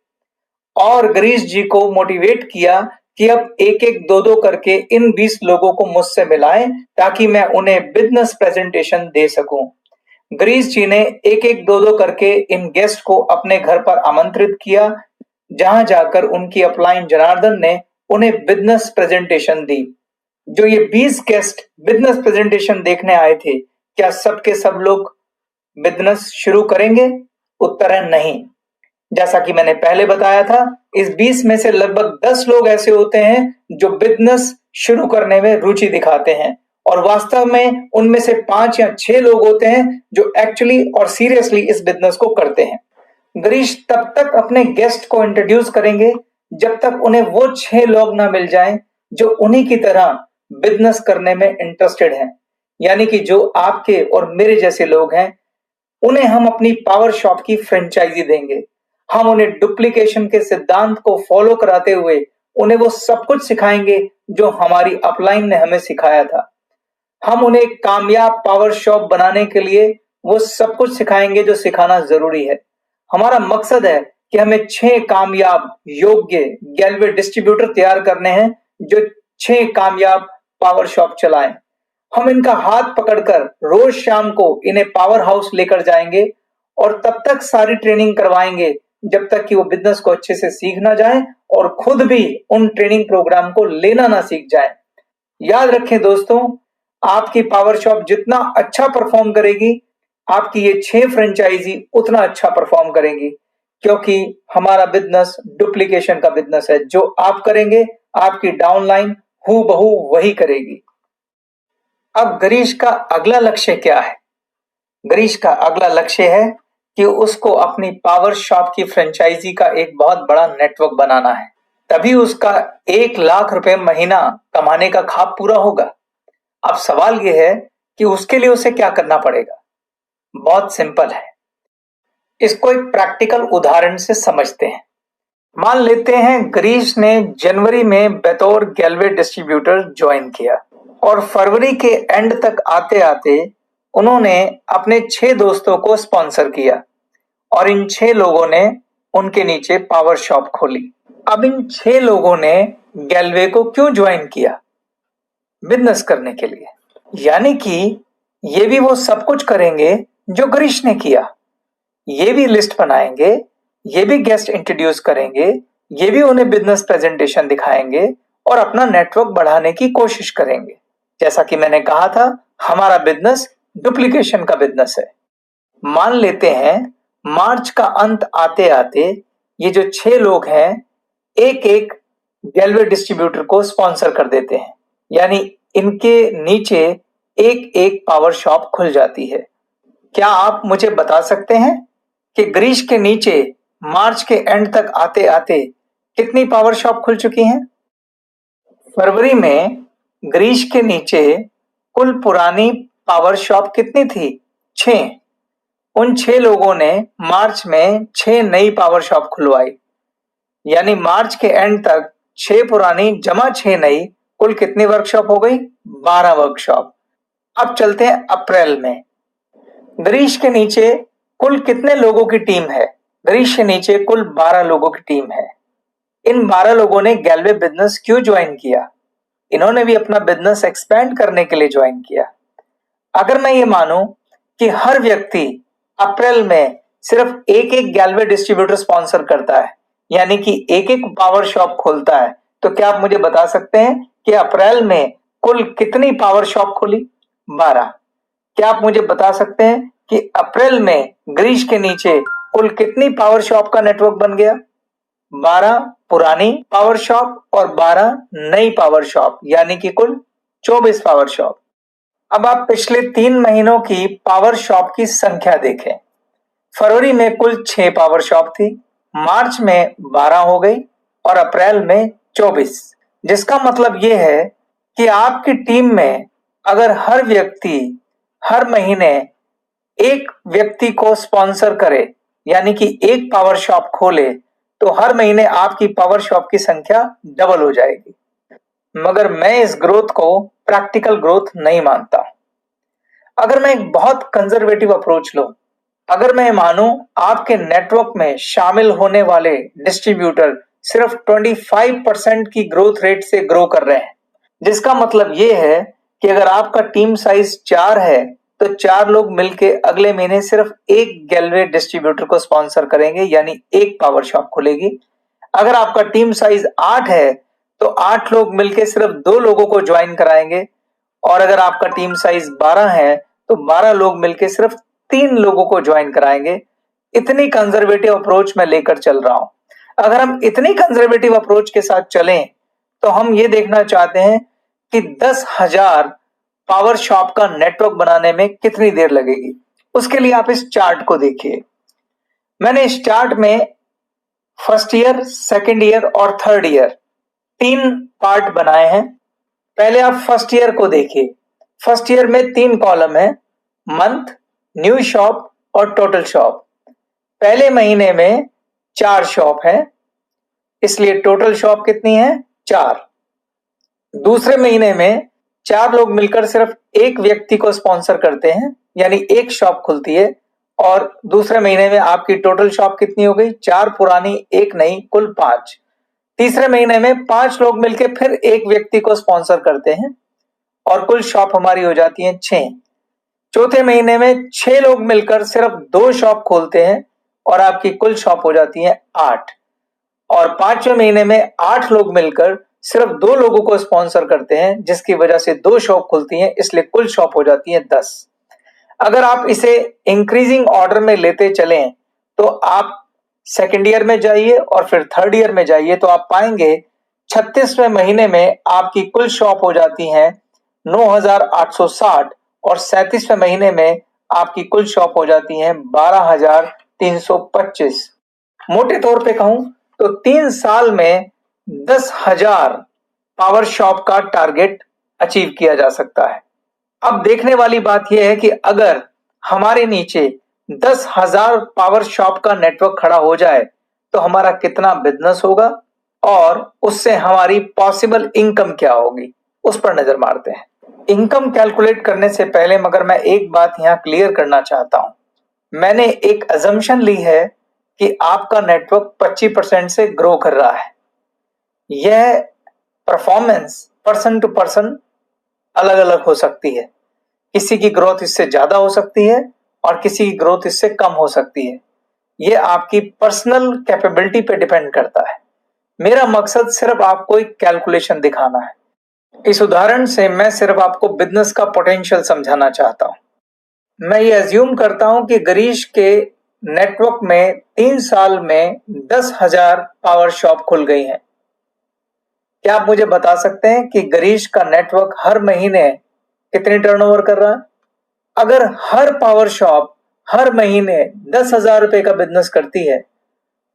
और गिरीश जी को मोटिवेट किया कि अब एक एक दो दो करके इन 20 लोगों को मुझसे मिलाएं ताकि मैं उन्हें बिजनेस प्रेजेंटेशन दे सकूं। गिरीश जी ने एक एक दो दो करके इन गेस्ट को अपने घर पर आमंत्रित किया, जहां जाकर उनकी अपलाइन जनार्दन ने उन्हें बिजनेस प्रेजेंटेशन दी। जो ये 20 गेस्ट बिजनेस प्रेजेंटेशन देखने आए थे, क्या सब के सब लोग बिजनेस शुरू करेंगे? उत्तर है नहीं। जैसा कि मैंने पहले बताया था, इस 20 में से लगभग 10 लोग ऐसे होते हैं जो बिजनेस शुरू करने में रुचि दिखाते हैं और वास्तव में उनमें से 5 या 6 लोग होते हैं जो एक्चुअली और सीरियसली इस बिजनेस को करते हैं। गिरीश तब तक अपने गेस्ट को इंट्रोड्यूस करेंगे जब तक उन्हें वो 6 लोग ना मिल जाएं जो उन्हीं की तरह बिजनेस करने में इंटरेस्टेड हैं। यानी कि जो आपके और मेरे जैसे लोग हैं, उन्हें हम अपनी पावर शॉप की फ्रेंचाइजी देंगे। हम उन्हें डुप्लीकेशन के सिद्धांत को फॉलो कराते हुए उन्हें वो सब कुछ सिखाएंगे जो हमारी अपलाइन ने हमें सिखाया था। हम उन्हें कामयाब पावर शॉप बनाने के लिए वो सब कुछ सिखाएंगे जो सिखाना जरूरी है। हमारा मकसद है कि हमें 6 कामयाब योग्य गैलवे डिस्ट्रीब्यूटर तैयार करने हैं जो 6 कामयाब पावर शॉप चलाएं। हम इनका हाथ पकड़कर रोज शाम को इन्हें पावर हाउस लेकर जाएंगे और तब तक सारी ट्रेनिंग करवाएंगे जब तक कि वो बिजनेस को अच्छे से सीख ना जाए और खुद भी उन ट्रेनिंग प्रोग्राम को लेना ना सीख जाए। याद रखें दोस्तों, आपकी पावर शॉप जितना अच्छा परफॉर्म करेगी, आपकी ये 6 फ्रेंचाइजी उतना अच्छा परफॉर्म करेंगी। क्योंकि हमारा बिजनेस डुप्लीकेशन का बिजनेस है। जो आप करेंगे आपकी डाउनलाइन हूबहू वही करेगी। अब गिरीश का अगला लक्ष्य क्या है? गिरीश का अगला लक्ष्य है कि उसको अपनी पावर शॉप की फ्रेंचाइजी का एक बहुत बड़ा नेटवर्क बनाना है। तभी उसका 1 लाख रुपए महीना कमाने का ख्वाब पूरा होगा। अब सवाल यह है कि उसके लिए उसे क्या करना पड़ेगा। बहुत सिंपल है। इसको एक प्रैक्टिकल उदाहरण से समझते हैं। मान लेते हैं गिरीश ने जनवरी में बतौर गैलवे डिस्ट्रीब्यूटर ज्वाइन किया और फरवरी के एंड तक आते आते उन्होंने अपने 6 दोस्तों को स्पॉन्सर किया और इन 6 लोगों ने उनके नीचे पावर शॉप खोली। अब इन 6 लोगों ने गैलवे को क्यों ज्वाइन किया? बिजनेस करने के लिए। यानी कि ये भी वो सब कुछ करेंगे जो गिरीश ने किया। ये भी लिस्ट बनाएंगे, ये भी गेस्ट इंट्रोड्यूस करेंगे, ये भी उन्हें बिजनेस प्रेजेंटेशन दिखाएंगे और अपना नेटवर्क बढ़ाने की कोशिश करेंगे। जैसा कि मैंने कहा था, हमारा बिजनेस डुप्लीकेशन का बिजनेस है। मान लेते हैं मार्च का अंत आते आते ये जो 6 लोग हैं एक एक गैलवे डिस्ट्रीब्यूटर को स्पॉन्सर कर देते हैं, यानी इनके नीचे एक एक पावर शॉप खुल जाती है। क्या आप मुझे बता सकते हैं कि गिरीश के नीचे मार्च के एंड तक आते आते कितनी पावर शॉप खुल चुकी हैं? फरवरी में गिरीश के नीचे कुल पुरानी पावर शॉप कितनी थी? 6। उन 6 लोगों ने मार्च में 6 नई पावर शॉप खुलवाई, यानी मार्च के एंड तक 6 पुरानी जमा 6 नई, कुल कितनी वर्कशॉप हो गई? 12 वर्कशॉप। अब चलते हैं अप्रैल में। गिरीश के नीचे कुल कितने लोगों की टीम है? गिरीश के नीचे कुल 12 लोगों की टीम है। इन 12 लोगों ने गैलवे बिजनेस क्यों ज्वाइन किया? इन्होंने भी अपना बिजनेस एक्सपेंड करने के लिए ज्वाइन किया। अगर मैं ये मानूं कि हर व्यक्ति अप्रैल में सिर्फ एक एक गैलवे डिस्ट्रीब्यूटर स्पॉन्सर करता है, यानी कि एक एक पावर शॉप खोलता है, तो क्या आप मुझे बता सकते हैं कि अप्रैल में कुल कितनी पावर शॉप खुली? 12। क्या आप मुझे बता सकते हैं कि अप्रैल में गिरीश के नीचे कुल कितनी पावर शॉप का नेटवर्क बन गया? 12 पुरानी पावर शॉप और 12 नई पावर शॉप, यानी कि कुल 24 पावर शॉप। अब आप पिछले 3 महीनों की पावर शॉप की संख्या देखें। फरवरी में कुल 6 पावर शॉप थी, मार्च में 12 हो गई और अप्रैल में 24। जिसका मतलब यह है कि आपकी टीम में अगर हर व्यक्ति हर महीने एक व्यक्ति को स्पॉन्सर करे, यानी कि एक पावर शॉप खोले, तो हर महीने आपकी पावर शॉप की संख्या डबल हो जाएगी। मगर मैं इस ग्रोथ को प्रैक्टिकल ग्रोथ नहीं मानता। अगर मैं एक बहुत कंजर्वेटिव अप्रोच लूं, अगर मैं मानूं आपके नेटवर्क में शामिल होने वाले डिस्ट्रीब्यूटर सिर्फ 25% की ग्रोथ रेट से ग्रो कर रहे हैं, जिसका मतलब यह है कि अगर आपका टीम साइज 4 है तो 4 लोग मिलके अगले महीने सिर्फ एक गैलवे डिस्ट्रीब्यूटर को स्पॉन्सर करेंगे, यानी एक पावर शॉप खुलेगी। अगर आपका टीम साइज 8 है तो 8 लोग मिलके सिर्फ 2 लोगों को ज्वाइन कराएंगे, और अगर आपका टीम साइज 12 है तो 12 लोग मिलके सिर्फ 3 लोगों को ज्वाइन कराएंगे। इतनी कंजर्वेटिव अप्रोच मैं लेकर चल रहा हूं। अगर हम इतनी कंजर्वेटिव अप्रोच के साथ चलें तो हम ये देखना चाहते हैं कि 10,000 पावर शॉप का नेटवर्क बनाने में कितनी देर लगेगी। उसके लिए आप इस चार्ट को देखिए। मैंने इस चार्ट में फर्स्ट ईयर, सेकेंड ईयर और थर्ड ईयर 3 पार्ट बनाए हैं। पहले आप फर्स्ट ईयर को देखिए। फर्स्ट ईयर में 3 कॉलम है, मंथ, न्यू शॉप और टोटल शॉप। पहले महीने में 4 शॉप है, इसलिए टोटल शॉप कितनी है? 4। दूसरे महीने में 4 लोग मिलकर सिर्फ एक व्यक्ति को स्पॉन्सर करते हैं, यानी एक शॉप खुलती है, और दूसरे महीने में आपकी टोटल शॉप कितनी हो गई? 4 पुरानी, एक नई, कुल 5। तीसरे महीने में 5 लोग मिलकर फिर एक व्यक्ति को स्पॉन्सर करते हैं और कुल शॉप हमारी हो जाती है 6। चौथे महीने में 6 लोग मिलकर सिर्फ 2 शॉप खोलते हैं और आपकी कुल शॉप हो जाती है 8। और 5वें महीने में 8 लोग मिलकर सिर्फ 2 लोगों को स्पॉन्सर करते हैं, जिसकी वजह से 2 शॉप खुलती हैं, इसलिए कुल शॉप हो जाती है 10। अगर आप इसे इंक्रीजिंग ऑर्डर में लेते चलें तो आप सेकेंड ईयर में जाइए और फिर थर्ड ईयर में जाइए तो आप पाएंगे 36वें महीने में आपकी कुल शॉप हो जाती हैं 9,860 और 37वें महीने में आपकी कुल शॉप हो जाती हैं 12,325। मोटे तौर पे कहूं तो 3 साल में 10,000 पावर शॉप का टारगेट अचीव किया जा सकता है। अब देखने वाली बात यह है कि अगर हमारे नीचे 10,000 पावर शॉप का नेटवर्क खड़ा हो जाए तो हमारा कितना बिजनेस होगा और उससे हमारी पॉसिबल इनकम क्या होगी, उस पर नजर मारते हैं। इनकम कैलकुलेट करने से पहले मगर मैं एक बात यहां क्लियर करना चाहता हूं। मैंने एक अजम्पशन ली है कि आपका नेटवर्क 25% से ग्रो कर रहा है। यह परफॉर्मेंस पर्सन टू पर्सन अलग अलग हो सकती है। किसी की ग्रोथ इससे ज्यादा हो सकती है और किसी की ग्रोथ इससे कम हो सकती है। यह आपकी पर्सनल कैपेबिलिटी पे डिपेंड करता है। मेरा मकसद सिर्फ आपको एक कैलकुलेशन दिखाना है। इस उदाहरण से मैं सिर्फ आपको बिजनेस का पोटेंशियल समझाना चाहता हूं। मैं ये अज्यूम करता हूं कि गिरीश के नेटवर्क में 3 साल में 10,000 पावर शॉप खुल गई हैं। क्या आप मुझे बता सकते हैं कि गिरीश का नेटवर्क हर महीने कितनी टर्नओवर कर रहा है? अगर हर पावर शॉप हर महीने 10,000 रुपए का बिजनेस करती है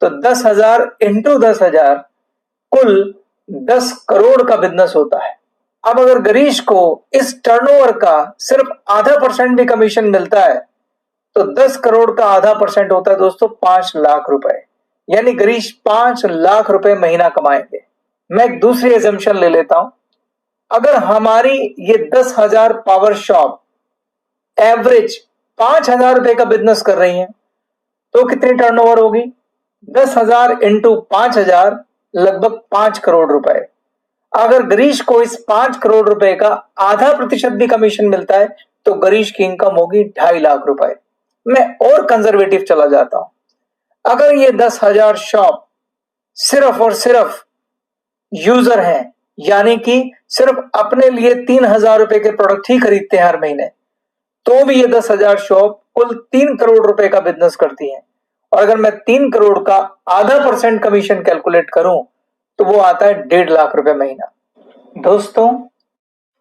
तो 10,000 इंटू 10,000 कुल 10 करोड़ का बिजनेस होता है। अब अगर गिरीश को इस टर्नओवर का सिर्फ आधा % भी कमीशन मिलता है तो 10 करोड़ का आधा % होता है दोस्तों 5 लाख रुपए, यानी गिरीश 5 लाख रुपए महीना कमाएंगे। मैं एक दूसरी एजम्पशन ले लेता हूं। अगर हमारी ये 10,000 पावर शॉप एवरेज 5,000 रुपए का बिजनेस कर रही हैं तो कितनी टर्नओवर होगी? 10,000 इंटू 5,000 लगभग 5 करोड़ रुपए। अगर गिरीश को इस 5 करोड़ रुपए का आधा % भी कमीशन मिलता है तो गिरीश की इनकम होगी 2.5 लाख रुपए। मैं और कंजर्वेटिव चला जाता हूं। अगर ये 10,000 शॉप सिर्फ और सिर्फ यूजर हैं, यानी कि सिर्फ अपने लिए 3,000 रुपए के प्रोडक्ट ही खरीदते हैं हर महीने, तो भी ये 10,000 शॉप कुल 3 करोड़ रुपए का बिजनेस करती हैं। और अगर मैं 3 करोड़ का आधा % कमीशन कैलकुलेट करूं तो वो आता है 1.5 लाख रुपए महीना। दोस्तों,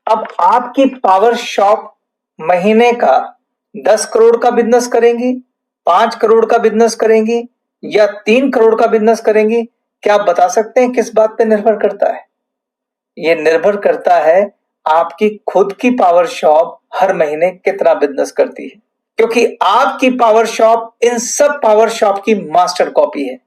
अब आपकी पावर शॉप महीने का 10 करोड़ का बिजनेस करेंगी, 5 करोड़ का बिजनेस करेंगी या 3 करोड़ का बिजनेस करेंगी? क्या आप बता सकते हैं किस बात पे निर्भर करता है? ये निर्भर करता है आपकी खुद की पावर शॉप हर महीने कितना बिजनेस करती है, क्योंकि आपकी पावर शॉप इन सब पावर शॉप की मास्टर कॉपी है।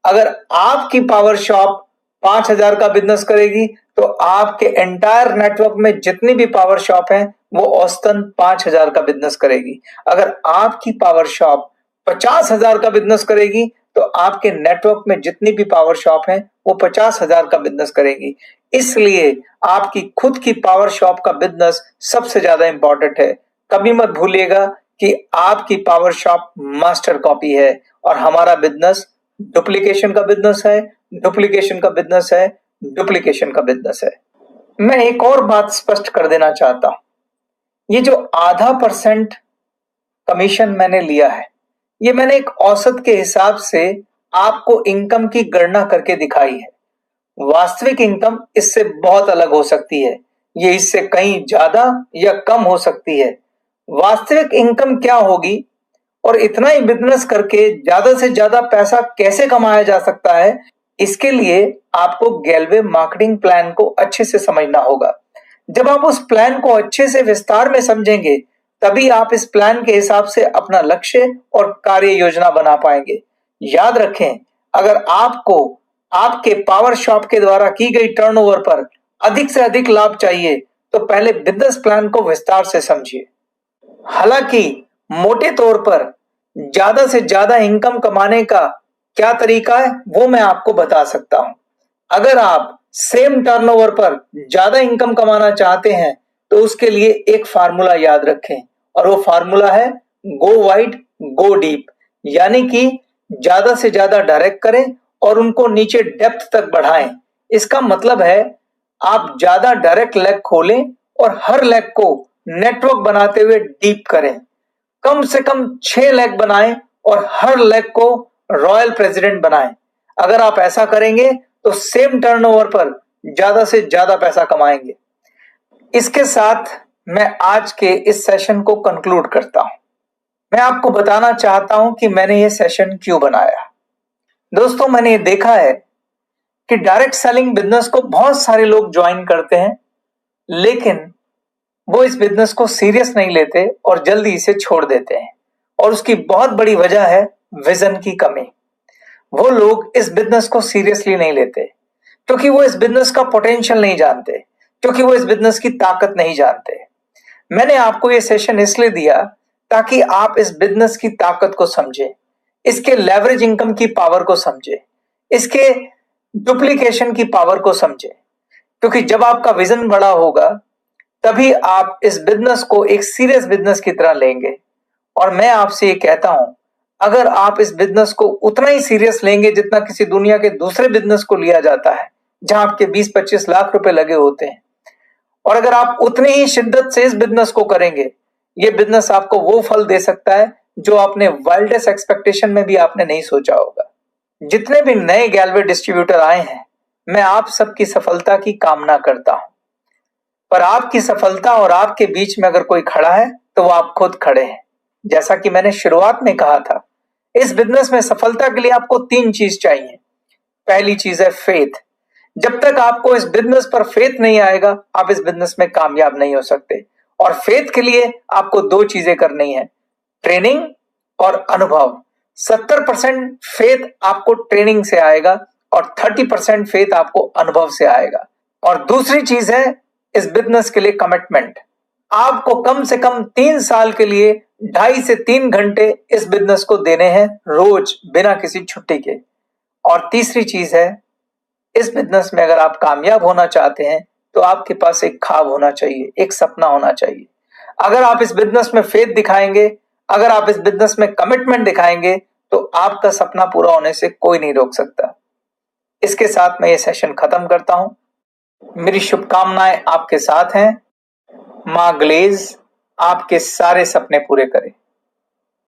अगर आपकी पावर शॉप 5,000 का बिजनेस करेगी तो आपके एंटायर नेटवर्क में जितनी भी पावर शॉप हैं वो औसतन 5,000 का बिजनेस करेगी। अगर आपकी पावर शॉप 50,000 का बिजनेस करेगी तो आपके नेटवर्क में जितनी भी पावर शॉप हैं वो 50,000 का बिजनेस करेगी। इसलिए आपकी खुद की पावर शॉप का बिजनेस सबसे ज्यादा इंपॉर्टेंट है। कभी मत भूलिएगा कि आपकी पावर शॉप मास्टर कॉपी है और हमारा बिजनेस डुप्लीकेशन का बिजनेस है, डुप्लीकेशन का बिजनेस है, डुप्लीकेशन का बिजनेस है। मैं एक और बात स्पष्ट कर देना चाहता हूं। ये जो आधा % कमीशन मैंने लिया है, ये मैंने एक औसत के हिसाब से आपको इनकम की गणना करके दिखाई है। वास्तविक इनकम इससे बहुत अलग हो सकती है। ये इससे कहीं ज्यादा या कम हो सकती है। वास्तविक इनकम क्या होगी और इतना ही बिजनेस करके ज्यादा से ज्यादा पैसा कैसे कमाया जा सकता है, इसके लिए आपको गैलवे मार्केटिंग प्लान को अच्छे से समझना होगा। जब आप उस प्लान को अच्छे से विस्तार में समझेंगे तभी आप इस प्लान के हिसाब से अपना लक्ष्य और कार्य योजना बना पाएंगे। याद रखें, अगर आपको आपके पावर शॉप के द्वारा की गई टर्नओवर पर अधिक से अधिक लाभ चाहिए तो पहले बिजनेस प्लान को विस्तार से समझिए। हालांकि मोटे तौर पर ज्यादा से ज्यादा इनकम कमाने का क्या तरीका है वो मैं आपको बता सकता हूं। अगर आप सेम टर्नओवर पर ज्यादा इनकम कमाना चाहते हैं तो उसके लिए एक फार्मूला याद रखें और वो फार्मूला है गो वाइड गो डीप, यानी कि ज्यादा से ज्यादा डायरेक्ट करें और उनको नीचे डेप्थ तक बढ़ाएं। इसका मतलब है आप ज्यादा डायरेक्ट लेग खोलें और हर लेग को नेटवर्क बनाते हुए डीप करें। कम से कम 6 लेग बनाएं और हर लेग को रॉयल प्रेसिडेंट बनाएं। अगर आप ऐसा करेंगे तो सेम टर्नओवर पर ज्यादा से ज्यादा पैसा कमाएंगे। इसके साथ मैं आज के इस सेशन को कंक्लूड करता हूं। मैं आपको बताना चाहता हूं कि मैंने ये सेशन क्यों बनाया। दोस्तों, मैंने ये देखा है कि डायरेक्ट सेलिंग बिजनेस को बहुत सारे लोग ज्वाइन करते हैं, लेकिन वो इस बिजनेस को सीरियस नहीं लेते और जल्दी इसे छोड़ देते हैं। और उसकी बहुत बड़ी वजह है विजन की कमी। वो लोग इस बिजनेस को सीरियसली नहीं लेते क्योंकि वो इस बिजनेस का पोटेंशियल नहीं जानते, क्योंकि वो इस बिजनेस की ताकत नहीं जानते। मैंने आपको ये सेशन इसलिए दिया ताकि आप इस बिजनेस की ताकत को समझें, इसके लेवरेज इनकम की पावर को समझें, इसके डुप्लीकेशन की पावर को समझें। क्योंकि जब आपका विजन बड़ा होगा तभी आप इस बिजनेस को एक सीरियस बिजनेस की तरह लेंगे। और मैं आपसे ये कहता हूं, अगर आप इस बिजनेस को उतना ही सीरियस लेंगे जितना किसी दुनिया के दूसरे बिजनेस को लिया जाता है जहां आपके 20-25 लाख रुपए लगे होते हैं, और अगर आप उतनी ही शिद्दत से इस बिजनेस को करेंगे, ये बिजनेस आपको वो फल दे सकता है जो आपने वाइल्डेस्ट एक्सपेक्टेशन में भी आपने नहीं सोचा होगा। जितने भी नए गैलवे डिस्ट्रीब्यूटर आए हैं, मैं आप सबकी सफलता की कामना करता हूं। पर आपकी सफलता और आपके बीच में अगर कोई खड़ा है तो वो आप खुद खड़े हैं। जैसा कि मैंने शुरुआत में कहा था, इस बिजनेस में सफलता के लिए आपको 3 चीज चाहिए। पहली चीज है फेथ। जब तक आपको इस बिजनेस पर फेथ नहीं आएगा, आप इस बिजनेस में कामयाब नहीं हो सकते। और फेथ के लिए आपको 2 चीजें करनी है, ट्रेनिंग और अनुभव। 70% फेथ आपको ट्रेनिंग से आएगा और 30% फेथ आपको अनुभव से आएगा। और दूसरी चीज है इस बिजनेस के लिए कमिटमेंट। आपको कम से कम 3 साल के लिए 2.5 से 3 घंटे इस बिजनेस को देने हैं रोज, बिना किसी छुट्टी के। और तीसरी चीज है, इस बिजनेस में अगर आप कामयाब होना चाहते हैं तो आपके पास एक ख्वाब होना चाहिए, एक सपना होना चाहिए। अगर आप इस बिजनेस में फेथ दिखाएंगे, अगर आप इस बिजनेस में कमिटमेंट दिखाएंगे, तो आपका सपना पूरा होने से कोई नहीं रोक सकता। इसके साथ मैं ये सेशन खत्म करता हूं। मेरी शुभकामनाएं आपके साथ हैं। मां ग्लेज आपके सारे सपने पूरे करे।